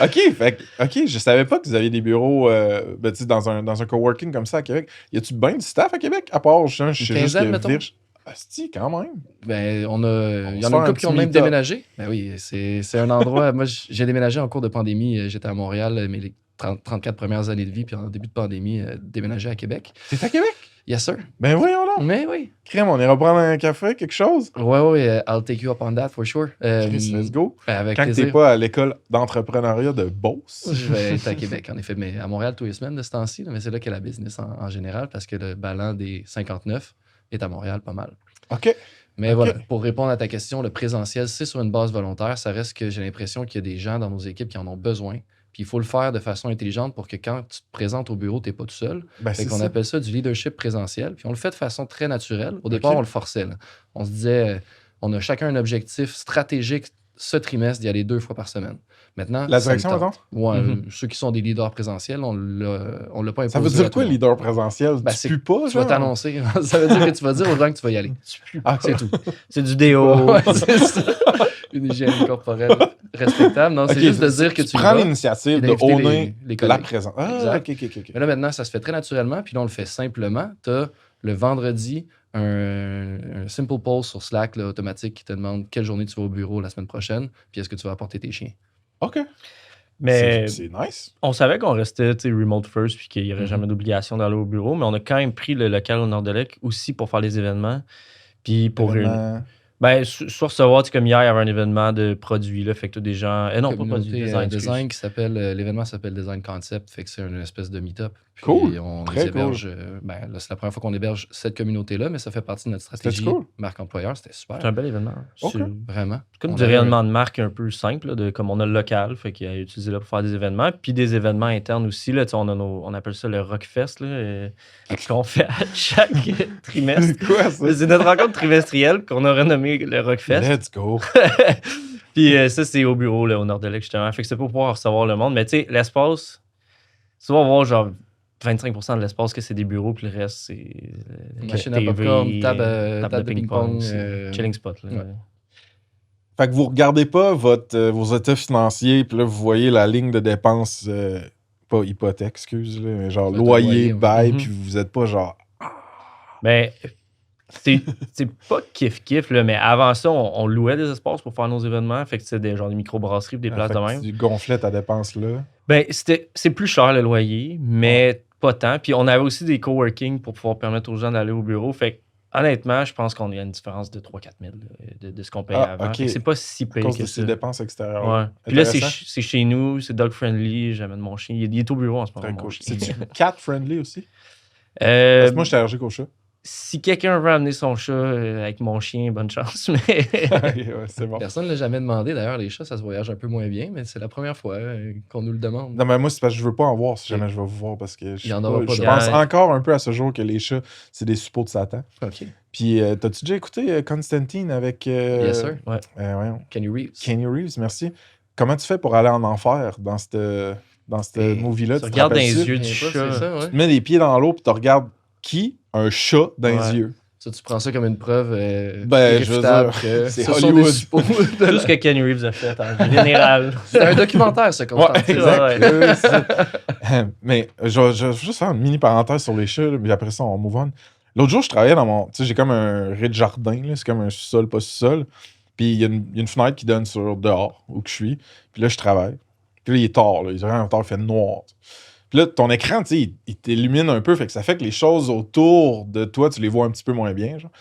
OK, je savais pas que vous aviez des bureaux dans un coworking comme ça à Québec. Y a-tu bien du staff à Québec? À part, je sais juste que Virge... Asti, quand même. Ben, il y en a une couple qui ont même déménagé. Ben oui, c'est un endroit... Moi, j'ai déménagé en cours de pandémie. J'étais à Montréal, mais les 34 premières années de vie, puis en début de pandémie, déménagé à Québec. T'es à Québec? Yes, sir. Ben voyons donc. Mais oui. Crème, on ira prendre un café, quelque chose? Ouais, I'll take you up on that, for sure. Chris, let's go. Avec quand plaisir. t'es pas à l'école d'entrepreneuriat de Beauce. Je vais être à Québec, en effet. Mais à Montréal, tous les semaines de ce temps-ci. Mais c'est là qu'il y a la business en général, parce que le ballon des 59 est à Montréal pas mal. OK. Mais voilà, pour répondre à ta question, le présentiel, c'est sur une base volontaire. Ça reste que j'ai l'impression qu'il y a des gens dans nos équipes qui en ont besoin. Puis il faut le faire de façon intelligente pour que quand tu te présentes au bureau, tu n'es pas tout seul. Fait qu'on appelle ça du leadership présentiel. Puis on le fait de façon très naturelle. Au départ, on le forçait. Là. On se disait, on a chacun un objectif stratégique ce trimestre d'y aller 2 fois par semaine. Maintenant, la direction, maintenant? Ouais, ceux qui sont des leaders présentiels, on l'a pas imposé. Ça veut dire quoi, leader présentiel? Ben, tu pues pas, tu vas t'annoncer. Ça veut dire que tu vas dire aux gens que tu vas y aller. C'est tout. C'est du déo. Ouais, c'est ça. Une hygiène corporelle respectable. Non, c'est juste de dire que tu prends l'initiative de owner la présence. Exact. OK. Mais là, maintenant, ça se fait très naturellement, puis là, on le fait simplement. Tu as le vendredi un simple post sur Slack là, automatique qui te demande quelle journée tu vas au bureau la semaine prochaine, puis est-ce que tu vas apporter tes chiens. OK. Mais c'est nice. On savait qu'on restait remote first puis qu'il n'y aurait jamais d'obligation d'aller au bureau, mais on a quand même pris le local au Nord de l'Ec aussi pour faire les événements. Puis pour Ben, soit recevoir, tu sais, comme hier, il y avait un événement de produits, là, fait que des gens... non, pas produits, Communauté design, qui s'appelle... l'événement s'appelle Design Concept, fait que c'est une espèce de meet-up. Puis Cool, on très les héberge... ben, là, c'est la première fois qu'on héberge cette communauté-là, mais ça fait partie de notre stratégie cool? marque-employeur. C'était super. C'est un bel événement. Ok. C'est Vraiment. comme On du avait rayonnement de marque un peu simple, là, comme on a le local, fait qu'il a utilisé là pour faire des événements, puis des événements internes aussi, là, tu sais, on appelle ça le Rockfest, là, qu'on fait à chaque trimestre. C'est quoi ça? C'est notre rencontre trimestrielle qu'on a renommée le Rockfest. Let's go. Puis ça, c'est au bureau, là, au Nord-de-Lec, justement. Fait que c'est pour pouvoir recevoir le monde. Mais tu sais, l'espace, tu vas voir genre 25% de l'espace que c'est des bureaux, puis le reste, c'est machine à popcorn, table de ping-pong. Chilling spot. Là. Ouais. Fait que vous regardez pas vos états financiers, puis là, vous voyez la ligne de dépenses, pas hypothèque, excuse, là, mais genre Ouais, loyer, loyer, bail, ouais. puis vous êtes pas genre... Ben, c'est pas kiff-kiff, là, mais avant ça, on louait des espaces pour faire nos événements. Fait que c'était des micro-brasseries, des places fait de que même. tu gonflais ta dépense là. Ben, c'est plus cher le loyer, mais pas tant. Puis on avait aussi des coworking pour pouvoir permettre aux gens d'aller au bureau. Fait que, honnêtement, je pense qu'on a une différence de 3-4 000 de ce qu'on payait avant. Ok. Fait que c'est pas si À pire cause que de ça. ces dépenses extérieures. Ouais. Puis là, Intéressant. c'est chez nous, c'est dog friendly. J'amène mon chien. Il est au bureau en ce moment. Très mon cool. chien. C'est-tu cat friendly aussi? Parce Euh, que moi, je suis allergique au chat. si quelqu'un veut amener son chat avec mon chien, bonne chance. Mais Ouais, c'est bon. Personne ne l'a jamais demandé. D'ailleurs, les chats, ça se voyage un peu moins bien, mais c'est la première fois qu'on nous le demande. Non, mais moi, c'est parce que je veux pas en voir si jamais je vais vous voir, parce que Il y en aura pas je de- pense Ouais. encore un peu à ce jour que les chats, c'est des suppôts de Satan. OK. Puis, t'as-tu déjà écouté Constantine avec... Yes, sir. voyons. Kenny Reeves. Kenny Reeves, merci. Comment tu fais pour aller en enfer dans cette Et movie-là? tu te regardes dans rappelles-tu? les yeux du Je sais pas, chat. c'est ça, ouais. Tu te mets les pieds dans l'eau puis tu regardes qui? Un chat dans Ouais. les yeux. Ça, tu prends ça comme une preuve Ben, je veux irréfutable dire, que c'est ce sont Hollywood. des suppôts de Tout ce que Kenny Reeves a fait en général. C'est un documentaire, ça, Constantine. exact. Ouais. Oui, c'est ça. Mais je vais juste faire une mini parenthèse sur les chats, là, puis après ça, on move on. L'autre jour, je travaillais dans mon... Tu sais, j'ai comme un rez-de-jardin, là, c'est comme un sous-sol, pas sous-sol. Puis il y a une fenêtre qui donne sur dehors, où que je suis. Puis là, je travaille. Puis là, il est tard, là. Il est vraiment tard, il fait noir. Puis là, ton écran, tu sais, il t'illumine un peu, fait que ça fait que les choses autour de toi, tu les vois un petit peu moins bien, genre.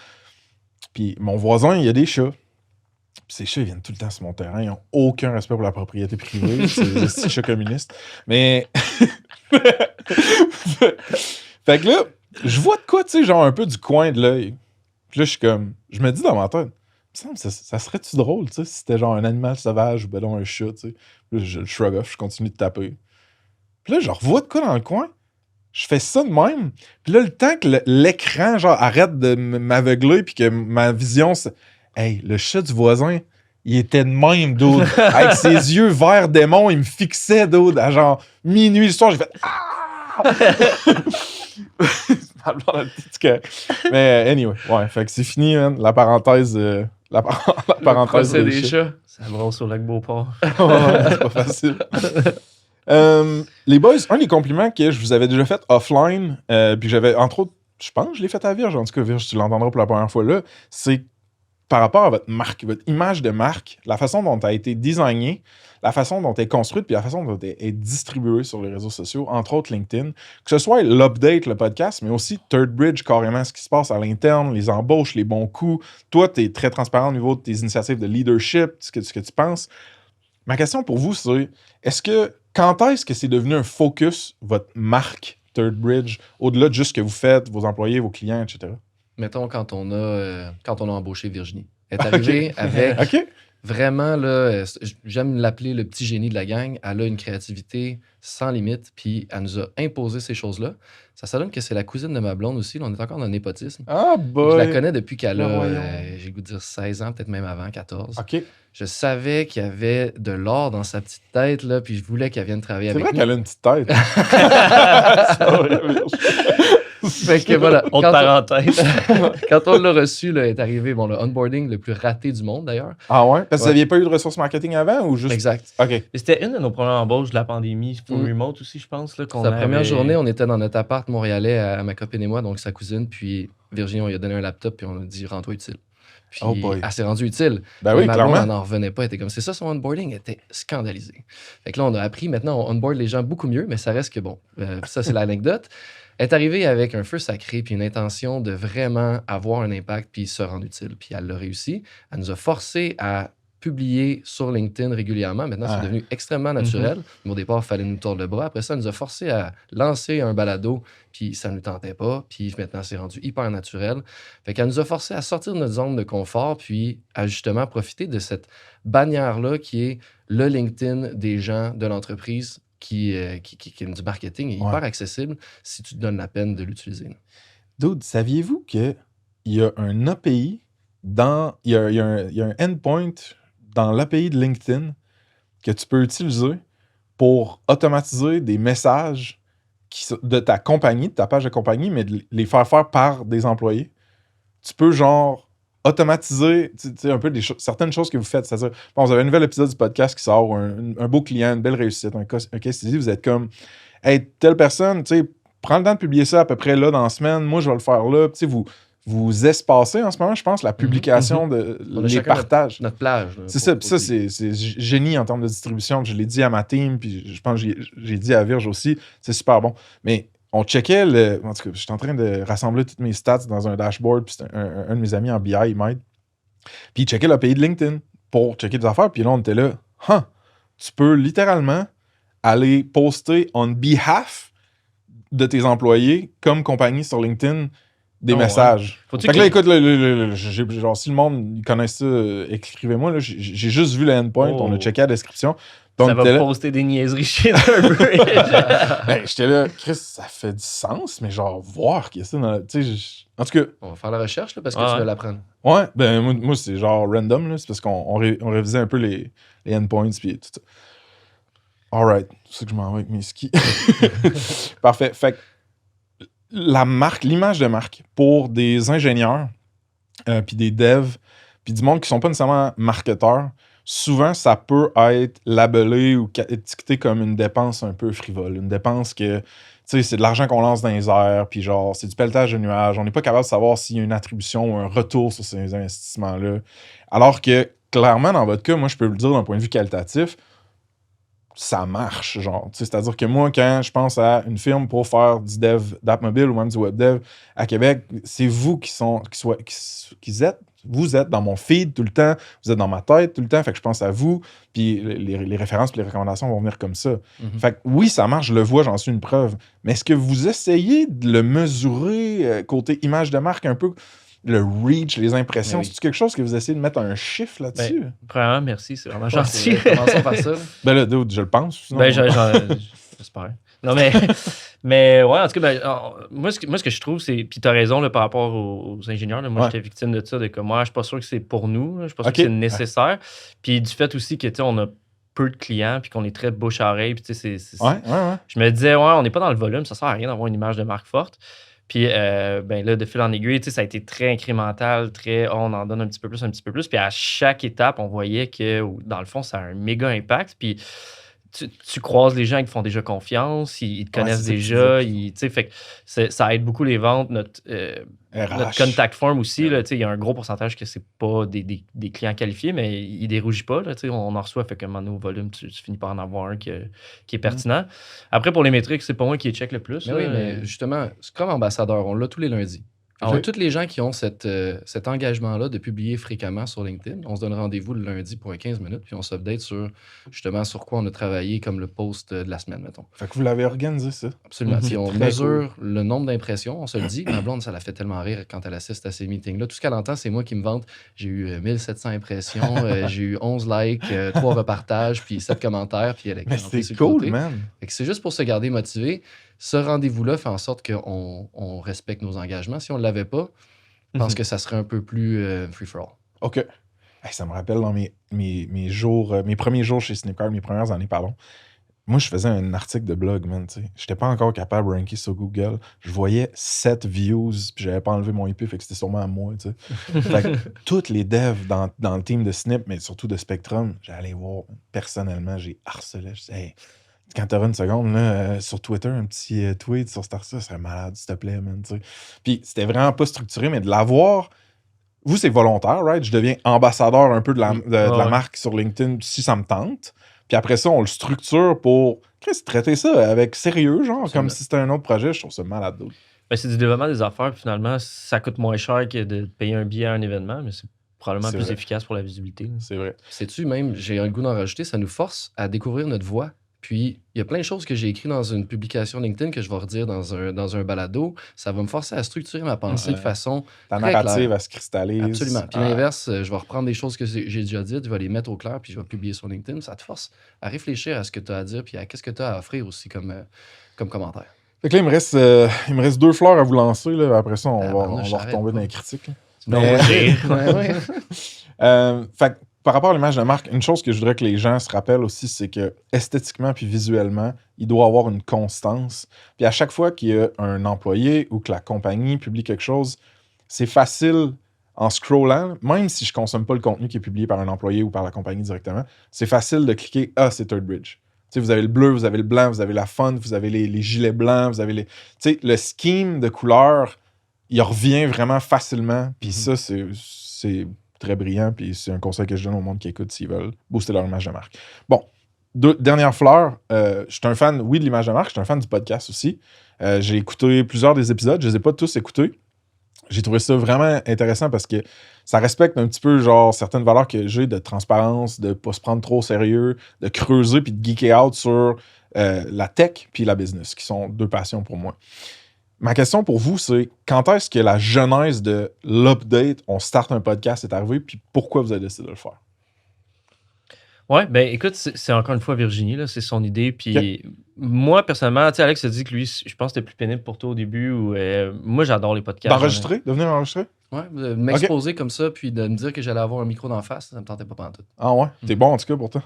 Puis mon voisin, il y a des chats. Puis ces chats, ils viennent tout le temps sur mon terrain. Ils n'ont aucun respect pour la propriété privée. C'est des petits chats communistes. Mais... fait que là, je vois de quoi, tu sais, genre un peu du coin de l'œil. Puis là, je suis comme... Je me dis dans ma tête, il me semble, ça serait-tu drôle, tu sais, si c'était genre un animal sauvage ou ben non, un chat, tu sais. Puis là, je le shrug off, je continue de taper. Puis là, je revois de quoi dans le coin. Je fais ça de même. Puis là, le temps que l'écran, genre, arrête de m'aveugler puis que ma vision... Hey, le chat du voisin, il était de même, dude. Avec ses yeux verts démons, il me fixait, dude, à genre minuit le soir. J'ai fait... Ah! Ma blonde a le petit cœur. Mais anyway, ouais, fait que c'est fini, man. La parenthèse... la parenthèse Procès des chats. Ça brosse au lac Beauport. Ouais, c'est pas facile. Les boys, un des compliments que je vous avais déjà fait offline, puis j'avais, entre autres, je pense que je l'ai fait à Virge, en tout cas, Virge, tu l'entendras pour la première fois là, c'est par rapport à votre marque, votre image de marque, la façon dont elle a été designée, la façon dont elle est construite, puis la façon dont elle est distribuée sur les réseaux sociaux, entre autres LinkedIn, que ce soit l'update, le podcast, mais aussi Third Bridge, carrément, ce qui se passe à l'interne, les embauches, les bons coups. Toi, tu es très transparent au niveau de tes initiatives de leadership, ce que tu penses. Ma question pour vous, c'est quand est-ce que c'est devenu un focus, votre marque Third Bridge, au-delà de juste ce que vous faites, vos employés, vos clients, etc.? Mettons, quand on a embauché Virginie. Elle est arrivée avec OK. vraiment, là, j'aime l'appeler le petit génie de la gang. Elle a une créativité sans limite, puis elle nous a imposé ces choses-là. Ça donne que c'est la cousine de ma blonde aussi. Là, on est encore dans le népotisme. Ah, Je boy. la connais depuis qu'elle a, Voyons. j'ai le goût de dire 16 ans, peut-être même avant, 14. OK. Je savais qu'il y avait de l'or dans sa petite tête, là, puis je voulais qu'elle vienne travailler C'est avec vrai nous. qu'elle a une petite tête. C'est pas vrai, Virge. Fait que voilà, Autre parenthèse. quand on l'a reçu, là, est arrivé le onboarding le plus raté du monde, d'ailleurs. Ah ouais? Parce que vous Ouais. n'aviez pas eu de ressources marketing avant ou juste... Exact. OK. Et c'était une de nos premières embauches de la pandémie, full Mm. remote aussi, je pense. Là, qu'on Sa première avait- journée, on était dans notre appart montréalais à ma copine et moi, donc sa cousine, puis Virginie, on lui a donné un laptop, puis on a dit « rends-toi utile ». Puis Oh boy. elle s'est rendue utile. Ben Mais oui, ma blonde, clairement. elle n'en revenait pas. Elle était comme, c'est ça son onboarding, elle était scandalisée. Fait que là, on a appris, maintenant, on onboard les gens beaucoup mieux, mais ça reste que bon. Ça, c'est l'anecdote. est arrivée avec un feu sacré puis une intention de vraiment avoir un impact puis se rendre utile. Puis elle l'a réussi. Elle nous a forcé à publier sur LinkedIn régulièrement. Maintenant, c'est devenu extrêmement naturel. Mais au départ, il fallait nous tordre le bras. Après ça, elle nous a forcé à lancer un balado, puis ça ne nous tentait pas. Puis maintenant, c'est rendu hyper naturel. Fait qu'elle nous a forcé à sortir de notre zone de confort, puis à justement profiter de cette bannière-là qui est le LinkedIn des gens de l'entreprise qui est du marketing est hyper accessible si tu te donnes la peine de l'utiliser. Dude, saviez-vous qu'il y a un API il y a un endpoint dans l'API de LinkedIn que tu peux utiliser pour automatiser des messages de ta compagnie, de ta page de compagnie, mais de les faire par des employés. Tu peux genre automatiser un peu certaines choses que vous faites. C'est-à-dire, bon, vous avez un nouvel épisode du podcast qui sort, un beau client, une belle réussite, un case study, vous êtes comme, hey, telle personne, tu sais, prends le temps de publier ça à peu près là dans la semaine, moi je vais le faire là, tu sais, vous espacez en ce moment, je pense, la publication de les partages. Notre plage. Là, c'est ça, ça c'est génie en termes de distribution. Je l'ai dit à ma team, puis je pense que j'ai dit à Virge aussi, c'est super bon. Mais on checkait en tout cas, je suis en train de rassembler toutes mes stats dans un dashboard, puis c'est un de mes amis en BI, il m'aide. Puis il checkait l'API de LinkedIn pour checker des affaires, puis là, on était là, tu peux littéralement aller poster on behalf de tes employés comme compagnie sur LinkedIn des messages. Fait que là, écoute, genre, si le monde connaît ça, écrivez-moi. Là, j'ai juste vu le endpoint, on a checké la description. Donc, ça va poster des niaiseries chez un peu. Ben, j'étais là, Chris, ça fait du sens, mais genre, voir qu'il y a ça dans en tout cas... On va faire la recherche, là, parce que tu veux l'apprendre. Ouais, ben moi c'est genre random, là, c'est parce qu'on révisait un peu les endpoints, puis tout ça. Alright, c'est ça que je m'en vais avec mes skis. Parfait. Fait que l'image de marque pour des ingénieurs, puis des devs, puis du monde qui sont pas nécessairement marketeurs, souvent, ça peut être labellé ou étiqueté comme une dépense un peu frivole. Une dépense que, tu sais, c'est de l'argent qu'on lance dans les airs, puis genre, c'est du pelletage de nuages. On n'est pas capable de savoir s'il y a une attribution ou un retour sur ces investissements-là. Alors que, clairement, dans votre cas, moi, je peux le dire d'un point de vue qualitatif, ça marche, genre. C'est-à-dire que moi, quand je pense à une firme pour faire du dev d'app mobile ou même du web dev à Québec, c'est vous vous êtes dans mon feed tout le temps, vous êtes dans ma tête tout le temps, fait que je pense à vous, puis les références puis les recommandations vont venir comme ça. Fait que oui, ça marche, je le vois, j'en suis une preuve. Mais est-ce que vous essayez de le mesurer côté image de marque un peu? Le reach, les impressions, c'est quelque chose que vous essayez de mettre un chiffre là-dessus? Ben, premièrement, merci, c'est vraiment gentil. Commençons par ça. Ben là, dude, je le pense. Sinon, ben, j'espère. Non, mais ouais, en tout cas, moi, ce que je trouve, c'est. Puis t'as raison là, par rapport aux ingénieurs. Là, moi, j'étais victime de ça, de comme moi, je suis pas sûr que c'est pour nous. Là, je suis pas sûr que c'est nécessaire. Puis du fait aussi que, tu sais, on a peu de clients, puis qu'on est très bouche à oreille. Puis, tu sais, je me disais, on n'est pas dans le volume, ça sert à rien d'avoir une image de marque forte. Puis, ben là, de fil en aiguille, ça a été très incrémental, on en donne un petit peu plus. Puis, à chaque étape, on voyait que, dans le fond, ça a un méga impact. Puis, tu croises les gens qui te font déjà confiance, ils te connaissent déjà. Fait que ça aide beaucoup les ventes. Notre contact form aussi, il y a un gros pourcentage que c'est pas des clients qualifiés, mais ils dérougissent pas. Là, on en reçoit, fait qu'à un moment donné, au volume, tu finis par en avoir un qui est pertinent. Après, pour les métriques, c'est pas moi qui les check le plus. Mais oui, mais justement, comme ambassadeur, on l'a tous les lundis. Tous les gens qui ont cet engagement-là de publier fréquemment sur LinkedIn, on se donne rendez-vous le lundi pour 15 minutes, puis on s'update sur quoi on a travaillé comme le post de la semaine, mettons. Fait que vous l'avez organisé, ça? Absolument. On mesure le nombre d'impressions, on se le dit. Ma blonde, ça la fait tellement rire quand elle assiste à ces meetings-là. Tout ce qu'elle entend, c'est moi qui me vante. J'ai eu 1700 impressions, j'ai eu 11 likes, 3 repartages, puis 7 commentaires, puis elle est mais c'est cool, man! Fait que c'est juste pour se garder motivé. Ce rendez-vous-là fait en sorte qu'on respecte nos engagements. Si on ne l'avait pas, je pense que ça serait un peu plus free-for-all. OK. Hey, ça me rappelle dans mes premiers jours chez Snipcart, mes premières années, pardon. Moi, je faisais un article de blog, man, tu sais. J'étais pas encore capable de ranker sur Google. Je voyais 7 views, puis j'avais pas enlevé mon IP, fait que c'était sûrement à moi, tu sais. Fait que tous les devs dans le team de Snip, mais surtout de Spectrum, j'allais voir personnellement, j'ai harcelé. Je disais, hey, quand t'auras une seconde, là, sur Twitter, un petit tweet sur Starsa, ça serait malade, s'il te plaît, man, tu sais. Puis c'était vraiment pas structuré, mais de l'avoir... Vous, c'est volontaire, right? Je deviens ambassadeur un peu de la marque sur LinkedIn si ça me tente. Puis après ça, on le structure pour traiter ça avec sérieux, genre, Absolument. comme si c'était un autre projet. Je trouve ça malade d'autre. Ben, c'est du développement des affaires, puis finalement, ça coûte moins cher que de payer un billet à un événement, mais c'est probablement C'est plus vrai. efficace pour la visibilité. C'est vrai. Sais-tu, même, j'ai un goût d'en rajouter, ça nous force à découvrir notre voix. Puis, il y a plein de choses que j'ai écrites dans une publication LinkedIn que je vais redire dans un balado. Ça va me forcer à structurer ma pensée de façon Ta très narrative, claire. elle se cristallise. Absolument. Puis Ah, l'inverse, je vais reprendre des choses que j'ai déjà dites, je vais les mettre au clair, puis je vais publier sur LinkedIn. Ça te force à réfléchir à ce que tu as à dire, puis à qu'est-ce que tu as à offrir aussi comme commentaire. Fait que là, il me reste 2 fleurs à vous lancer. Là. Après ça, on va barnouche, retomber arrête dans pas. les critiques. là. Non, Mais- Ouais, ouais. Fait que par rapport à l'image de marque, une chose que je voudrais que les gens se rappellent aussi, c'est que esthétiquement puis visuellement, il doit avoir une constance. Puis à chaque fois qu'il y a un employé ou que la compagnie publie quelque chose, c'est facile en scrollant, même si je consomme pas le contenu qui est publié par un employé ou par la compagnie directement, c'est facile de cliquer « Ah, c'est Third Bridge ». Tu sais, vous avez le bleu, vous avez le blanc, vous avez la font, vous avez les gilets blancs, vous avez les... Tu sais, le scheme de couleurs, il revient vraiment facilement. Puis ça, c'est très brillant. Puis c'est un conseil que je donne au monde qui écoute s'ils veulent booster leur image de marque. Bon, dernière fleur. Je suis un fan, oui, de l'image de marque. Je suis un fan du podcast aussi. J'ai écouté plusieurs des épisodes. Je les ai pas tous écoutés. J'ai trouvé ça vraiment intéressant parce que ça respecte un petit peu genre certaines valeurs que j'ai de transparence, de pas se prendre trop au sérieux, de creuser puis de geeker out sur la tech puis la business, qui sont 2 passions pour moi. Ma question pour vous, c'est quand est-ce que la genèse de l'update, on start un podcast est arrivée, puis pourquoi vous avez décidé de le faire? Ouais, ben écoute, c'est encore une fois Virginie, là, c'est son idée. Puis moi, personnellement, tu sais, Alex a dit que lui, je pense que c'était plus pénible pour toi au début. Moi, j'adore les podcasts. D'enregistrer? De venir enregistrer? Ouais, de m'exposer comme ça, puis de me dire que j'allais avoir un micro d'en face, ça me tentait pas pantoute. Ah ouais? T'es bon en tout cas pour toi?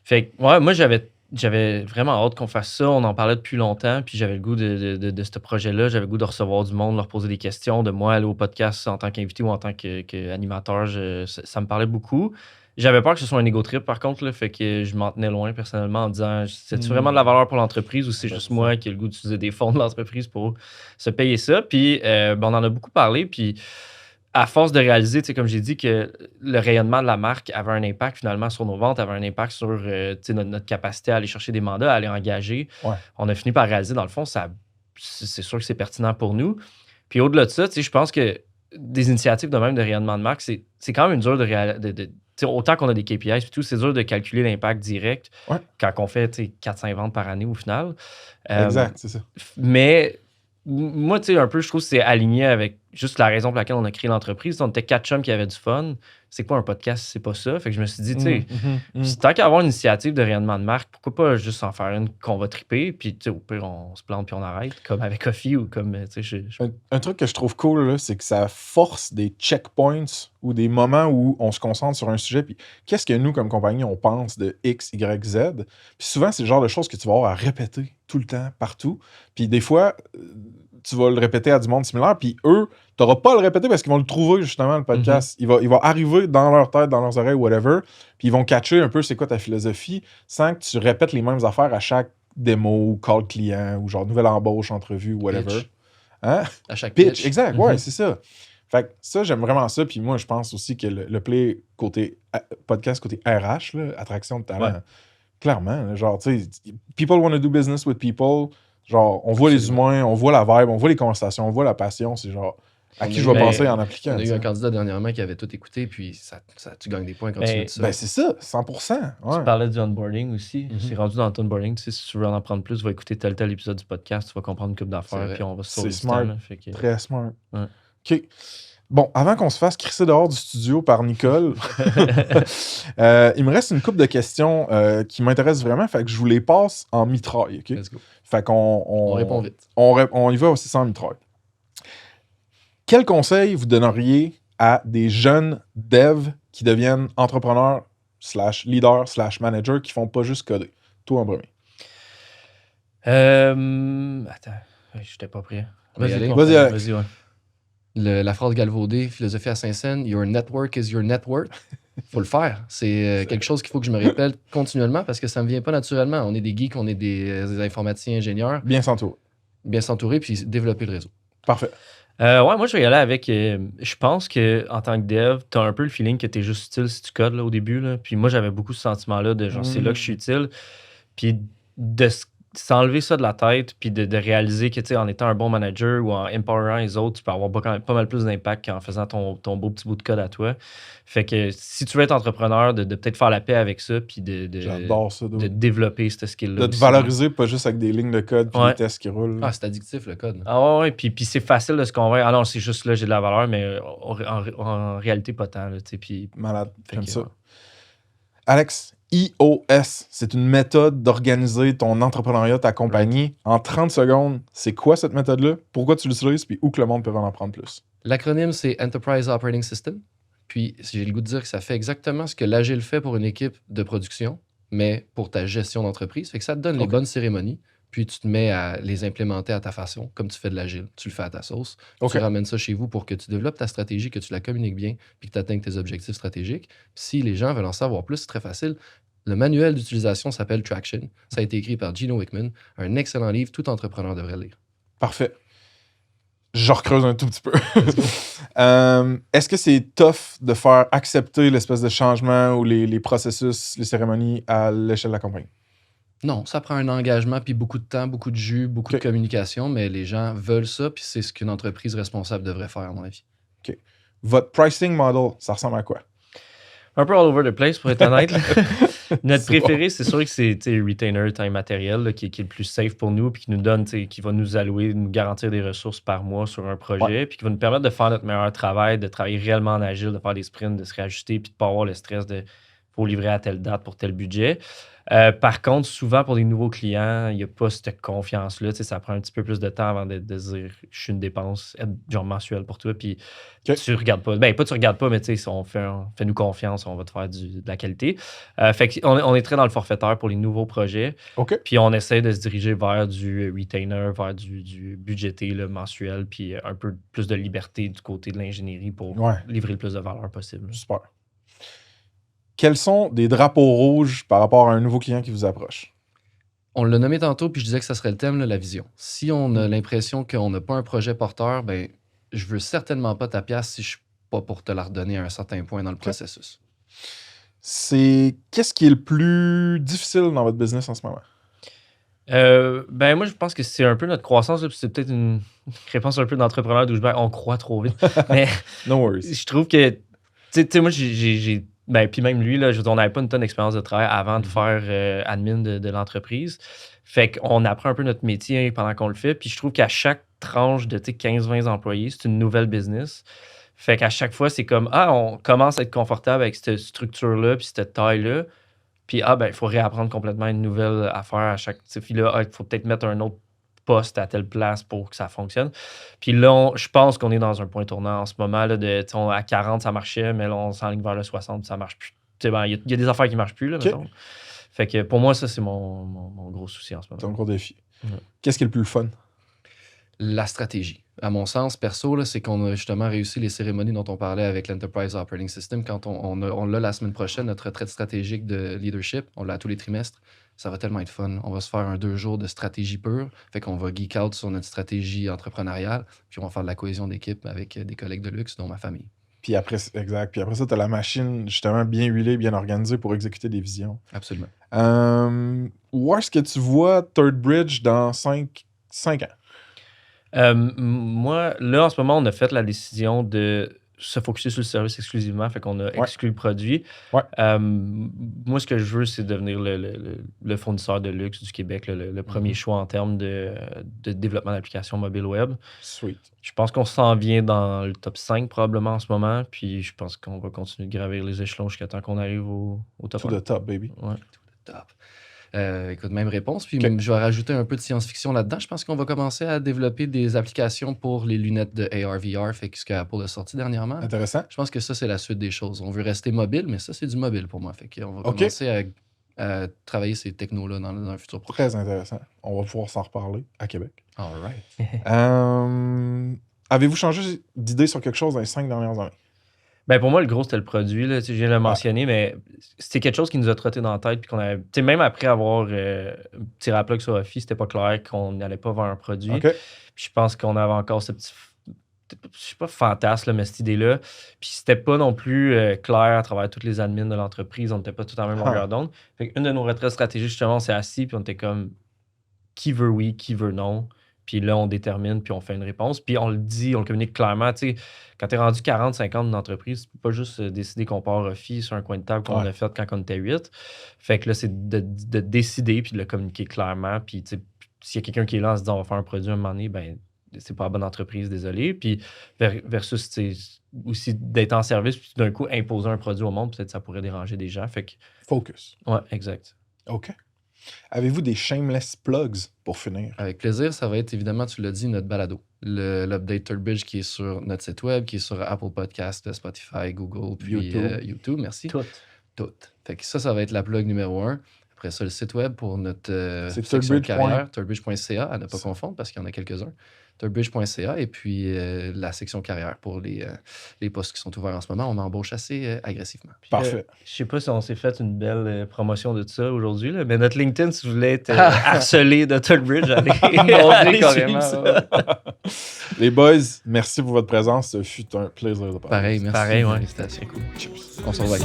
Fait que, ouais, moi, j'avais vraiment hâte qu'on fasse ça. On en parlait depuis longtemps, puis j'avais le goût de ce projet-là. J'avais le goût de recevoir du monde, leur poser des questions, de moi aller au podcast en tant qu'invité ou en tant qu'animateur. Ça me parlait beaucoup. J'avais peur que ce soit un ego trip, par contre, là, fait que je m'en tenais loin personnellement en disant c'est-tu vraiment de la valeur pour l'entreprise ou c'est juste moi qui ai le goût d'utiliser des fonds de l'entreprise pour se payer ça? Puis on en a beaucoup parlé, puis à force de réaliser, tu sais, comme j'ai dit, que le rayonnement de la marque avait un impact finalement sur nos ventes, avait un impact sur notre capacité à aller chercher des mandats, à aller engager. Ouais. On a fini par réaliser, dans le fond, c'est sûr que c'est pertinent pour nous. Puis au-delà de ça, tu sais, je pense que des initiatives de même de rayonnement de marque, c'est quand même dur de autant qu'on a des KPIs, puis tout, c'est dur de calculer l'impact direct quand on fait 400 ventes par année au final. Exact, c'est ça. Mais moi, tu sais, un peu, je trouve que c'est aligné avec juste la raison pour laquelle on a créé l'entreprise. On était 4 chums qui avaient du fun. C'est quoi un podcast? C'est pas ça. Fait que je me suis dit, tu sais, tant qu'à avoir une initiative de rayonnement de marque, pourquoi pas juste en faire une qu'on va triper, puis tu sais, au pire, on se plante puis on arrête, comme avec Coffee ou comme, tu sais, Un truc que je trouve cool, là, c'est que ça force des checkpoints ou des moments où on se concentre sur un sujet, puis qu'est-ce que nous, comme compagnie, on pense de X, Y, Z. Puis souvent, c'est le genre de choses que tu vas avoir à répéter tout le temps, partout. Puis des fois, tu vas le répéter à du monde similaire, puis eux, tu n'auras pas à le répéter parce qu'ils vont le trouver, justement, le podcast. Il va arriver dans leur tête, dans leurs oreilles, whatever, puis ils vont catcher un peu c'est quoi ta philosophie sans que tu répètes les mêmes affaires à chaque démo, call client, ou genre nouvelle embauche, entrevue, whatever. Pitch. Hein? À chaque Pitch, exact, ouais, c'est ça. Fait que ça, j'aime vraiment ça. Puis moi, je pense aussi que le play côté podcast, côté RH, là, attraction de talent, clairement, là, genre, tu sais, people want to do business with people. Genre, on voit les humains, on voit la vibe, on voit les conversations, on voit la passion. C'est genre, à qui je vais penser en appliquant. On a eu ça. un candidat dernièrement qui avait tout écouté, puis tu gagnes des points quand tu dis ça. Ben, c'est ça, 100%. Ouais. Tu parlais du onboarding aussi. C'est rendu dans ton onboarding. Tu sais, si tu veux en apprendre plus, va écouter tel épisode du podcast, tu vas comprendre une couple d'affaires, puis on va se sauver C'est du temps. smart. Là, fait que... Très smart. Ouais. OK. Bon, avant qu'on se fasse crisser dehors du studio par Nicole, il me reste une couple de questions qui m'intéressent vraiment, fait que je vous les passe en mitraille, OK? Let's go. Fait qu'on... On répond vite. On y va aussi sans mitraille. Quel conseil vous donneriez à des jeunes devs qui deviennent entrepreneurs / leaders / managers qui font pas juste coder? Toi en premier. Attends, je n'étais pas prêt. Vas-y, Vas-y, Alex. Vas-y, ouais. La phrase galvaudée, philosophie à Saint-Saëns, your network is your net worth. Faut le faire. C'est quelque chose qu'il faut que je me répète continuellement parce que ça me vient pas naturellement. On est des geeks, on est des informaticiens, ingénieurs. Bien s'entourer. Bien s'entourer puis développer le réseau. Parfait. Ouais, moi, je vais y aller avec. Je pense qu'en tant que dev, tu as un peu le feeling que tu es juste utile si tu codes là, au début. Là. Puis moi, j'avais beaucoup ce sentiment-là de genre, c'est là que je suis utile. Puis s'enlever ça de la tête, puis de réaliser que, tu sais, en étant un bon manager ou en empowerant les autres, tu peux avoir pas mal plus d'impact qu'en faisant ton beau petit bout de code à toi. Fait que si tu veux être entrepreneur, de peut-être faire la paix avec ça, puis J'adore ça. de développer ce skill-là. De te aussi. valoriser, pas juste avec des lignes de code puis Ouais. des tests qui roulent. Ah, c'est addictif, le code. Ah ouais, puis c'est facile de se convaincre. Ah non, c'est juste là, j'ai de la valeur, mais en réalité, pas tant. Là, tu sais, puis, Malade. fait J'aime que, ça. ouais. Alex, EOS, c'est une méthode d'organiser ton entrepreneuriat, ta compagnie. En 30 secondes, c'est quoi cette méthode-là? Pourquoi tu l'utilises? Puis où que le monde peut en apprendre plus? L'acronyme, c'est Enterprise Operating System. Puis, j'ai le goût de dire que ça fait exactement ce que l'Agile fait pour une équipe de production, mais pour ta gestion d'entreprise. Fait que ça te donne les Ok. bonnes cérémonies, puis tu te mets à les implémenter à ta façon, comme tu fais de l'Agile. Tu le fais à ta sauce. Ok. Tu ramènes ça chez vous pour que tu développes ta stratégie, que tu la communiques bien, puis que tu atteignes tes objectifs stratégiques. Puis si les gens veulent en savoir plus, c'est très facile. Le manuel d'utilisation s'appelle Traction. Ça a été écrit par Gino Wickman, un excellent livre, tout entrepreneur devrait lire. Parfait. Je recreuse un tout petit peu. Est-ce que c'est tough de faire accepter l'espèce de changement ou les processus, les cérémonies à l'échelle de la compagnie? Non, ça prend un engagement, puis beaucoup de temps, beaucoup de jus, beaucoup Ok. de communication, mais les gens veulent ça, puis c'est ce qu'une entreprise responsable devrait faire, à mon avis. Votre pricing model, ça ressemble à quoi? Un peu all over the place, pour être honnête. là. Notre C'est préféré, c'est sûr que c'est tu sais, Retainer Time Matériel, là, qui est le plus safe pour nous, puis qui nous donne, tu sais, qui va nous allouer, nous garantir des ressources par mois sur un projet, puis qui va nous permettre de faire notre meilleur travail, de travailler réellement en agile, de faire des sprints, de se réajuster, puis de ne pas avoir le stress de faut livrer à telle date pour tel budget. Par contre, souvent pour des nouveaux clients, il n'y a pas cette confiance-là. Tu sais, ça prend un petit peu plus de temps avant de dire je suis une dépense genre mensuelle pour toi. Puis Ok. tu regardes pas. Ben, pas tu regardes pas, mais tu sais, fais-nous confiance, on va te faire de la qualité. Fait qu'on est très dans le forfaitaire pour les nouveaux projets. OK. Puis on essaie de se diriger vers du retainer, vers du budgété là, mensuel, puis un peu plus de liberté du côté de l'ingénierie pour Ouais. livrer le plus de valeur possible. Super. Quels sont des drapeaux rouges par rapport à un nouveau client qui vous approche? On l'a nommé tantôt, puis je disais que ça serait le thème, là, la vision. Si on a l'impression qu'on n'a pas un projet porteur, ben, je veux certainement pas ta pièce si je suis pas pour te la redonner à un certain point dans le processus. Qu'est-ce qui est le plus difficile dans votre business en ce moment? Ben moi, je pense que c'est un peu notre croissance, là, puis c'est peut-être une réponse un peu d'entrepreneur d'où on croit trop vite. Mais No worries. je trouve que, tu sais, moi, ben, puis même lui, là, on n'avait pas une tonne d'expérience de travail avant de faire admin de l'entreprise. Fait qu'on apprend un peu notre métier pendant qu'on le fait. Puis je trouve qu'à chaque tranche de 15-20 employés, c'est une nouvelle business. Fait qu'à chaque fois, c'est comme, on commence à être confortable avec cette structure-là, puis cette taille-là. Puis, ben, il faut réapprendre complètement une nouvelle affaire à chaque. Puis là, il faut peut-être mettre un autre poste à telle place pour que ça fonctionne. Puis là, je pense qu'on est dans un point tournant en ce moment. Là, à 40, ça marchait, mais là, on s'enligne vers le 60, ça marche plus. Ben, il y a des affaires qui marchent plus, là, mettons. Fait que pour moi, ça, c'est mon gros souci en ce moment. C'est un gros défi. Ouais. Qu'est-ce qui est le plus fun? La stratégie. À mon sens, perso, là, c'est qu'on a justement réussi les cérémonies dont on parlait avec l'Enterprise Operating System. Quand on l'a la semaine prochaine, notre retraite stratégique de leadership, on l'a tous les trimestres. Ça va tellement être fun. On va se faire un 2 jours de stratégie pure. Fait qu'on va geek out sur notre stratégie entrepreneuriale. Puis on va faire de la cohésion d'équipe avec des collègues de luxe, dont ma famille. Puis après, exact. Puis après ça, tu as la machine justement bien huilée, bien organisée pour exécuter des visions. Absolument. Où est-ce que tu vois Third Bridge dans 5 ans? Moi, là, en ce moment, on a fait la décision de se focusser sur le service exclusivement, fait qu'on a exclu le produit. Ouais. Moi, ce que je veux, c'est devenir le fournisseur de luxe du Québec, le premier choix en termes de développement d'applications mobile web. Sweet. Je pense qu'on s'en vient dans le top 5 probablement en ce moment, puis je pense qu'on va continuer de gravir les échelons jusqu'à temps qu'on arrive au top To 1. the top, baby. Ouais. Top. Écoute, même réponse. Puis Ok. même, je vais rajouter un peu de science-fiction là-dedans. Je pense qu'on va commencer à développer des applications pour les lunettes de AR/VR, fait que ce qu'Apple a sorti dernièrement. Intéressant. Je pense que ça, c'est la suite des choses. On veut rester mobile, mais ça, c'est du mobile pour moi. Fait qu'on va Ok. commencer à travailler ces technos-là dans un futur proche. Très intéressant. On va pouvoir s'en reparler à Québec. All right. Avez-vous changé d'idée sur quelque chose dans les 5 dernières années? Ben pour moi, le gros, c'était le produit. Là. Tu sais, je viens de le mentionner, mais c'était quelque chose qui nous a trotté dans la tête. Puis qu'on avait, tu sais, même après avoir tiré la plug sur Office, c'était pas clair qu'on n'allait pas vers un produit. OK. Puis je pense qu'on avait encore ce petit je sais pas fantasme, là, mais cette idée-là. Puis c'était pas non plus clair à travers toutes les admins de l'entreprise. On n'était pas tout en même longueur d'onde. Fait qu'une de nos retraites stratégiques, justement, on s'est assis, puis on était comme qui veut oui, qui veut non. Puis là, on détermine, puis on fait une réponse. Puis on le dit, on le communique clairement. Tu sais, quand tu es rendu 40, 50 d'une entreprise, tu peux pas juste décider qu'on part Rofi sur un coin de table qu'on a fait quand on était 8. Fait que là, c'est de décider, puis de le communiquer clairement. Puis tu sais, s'il y a quelqu'un qui est là en se disant on va faire un produit un moment donné, ben c'est pas la bonne entreprise, désolé. Puis versus aussi d'être en service, puis d'un coup imposer un produit au monde, peut-être ça pourrait déranger des gens. Fait que. Focus. Ouais, exact. OK. Avez-vous des shameless plugs pour finir? Avec plaisir, ça va être évidemment, tu l'as dit, notre balado. L'update Turbridge qui est sur notre site web, qui est sur Apple Podcast, Spotify, Google, puis YouTube. Merci. Tout. Fait que ça va être la plug numéro 1. Après ça, le site web pour notre section carrière, turbridge.ca, à ne pas confondre parce qu'il y en a quelques-uns. Turbridge.ca et puis la section carrière pour les postes qui sont ouverts en ce moment. On embauche assez agressivement. Puis, parfait. Je sais pas si on s'est fait une belle promotion de ça aujourd'hui, là, mais notre LinkedIn, si vous voulez être harcelé de Turbridge, allez carrément. Les boys, merci pour votre présence. Ce fut un plaisir de parler. Pareil, merci. Pareil, ouais. Félicitations. Cool. On se revoit.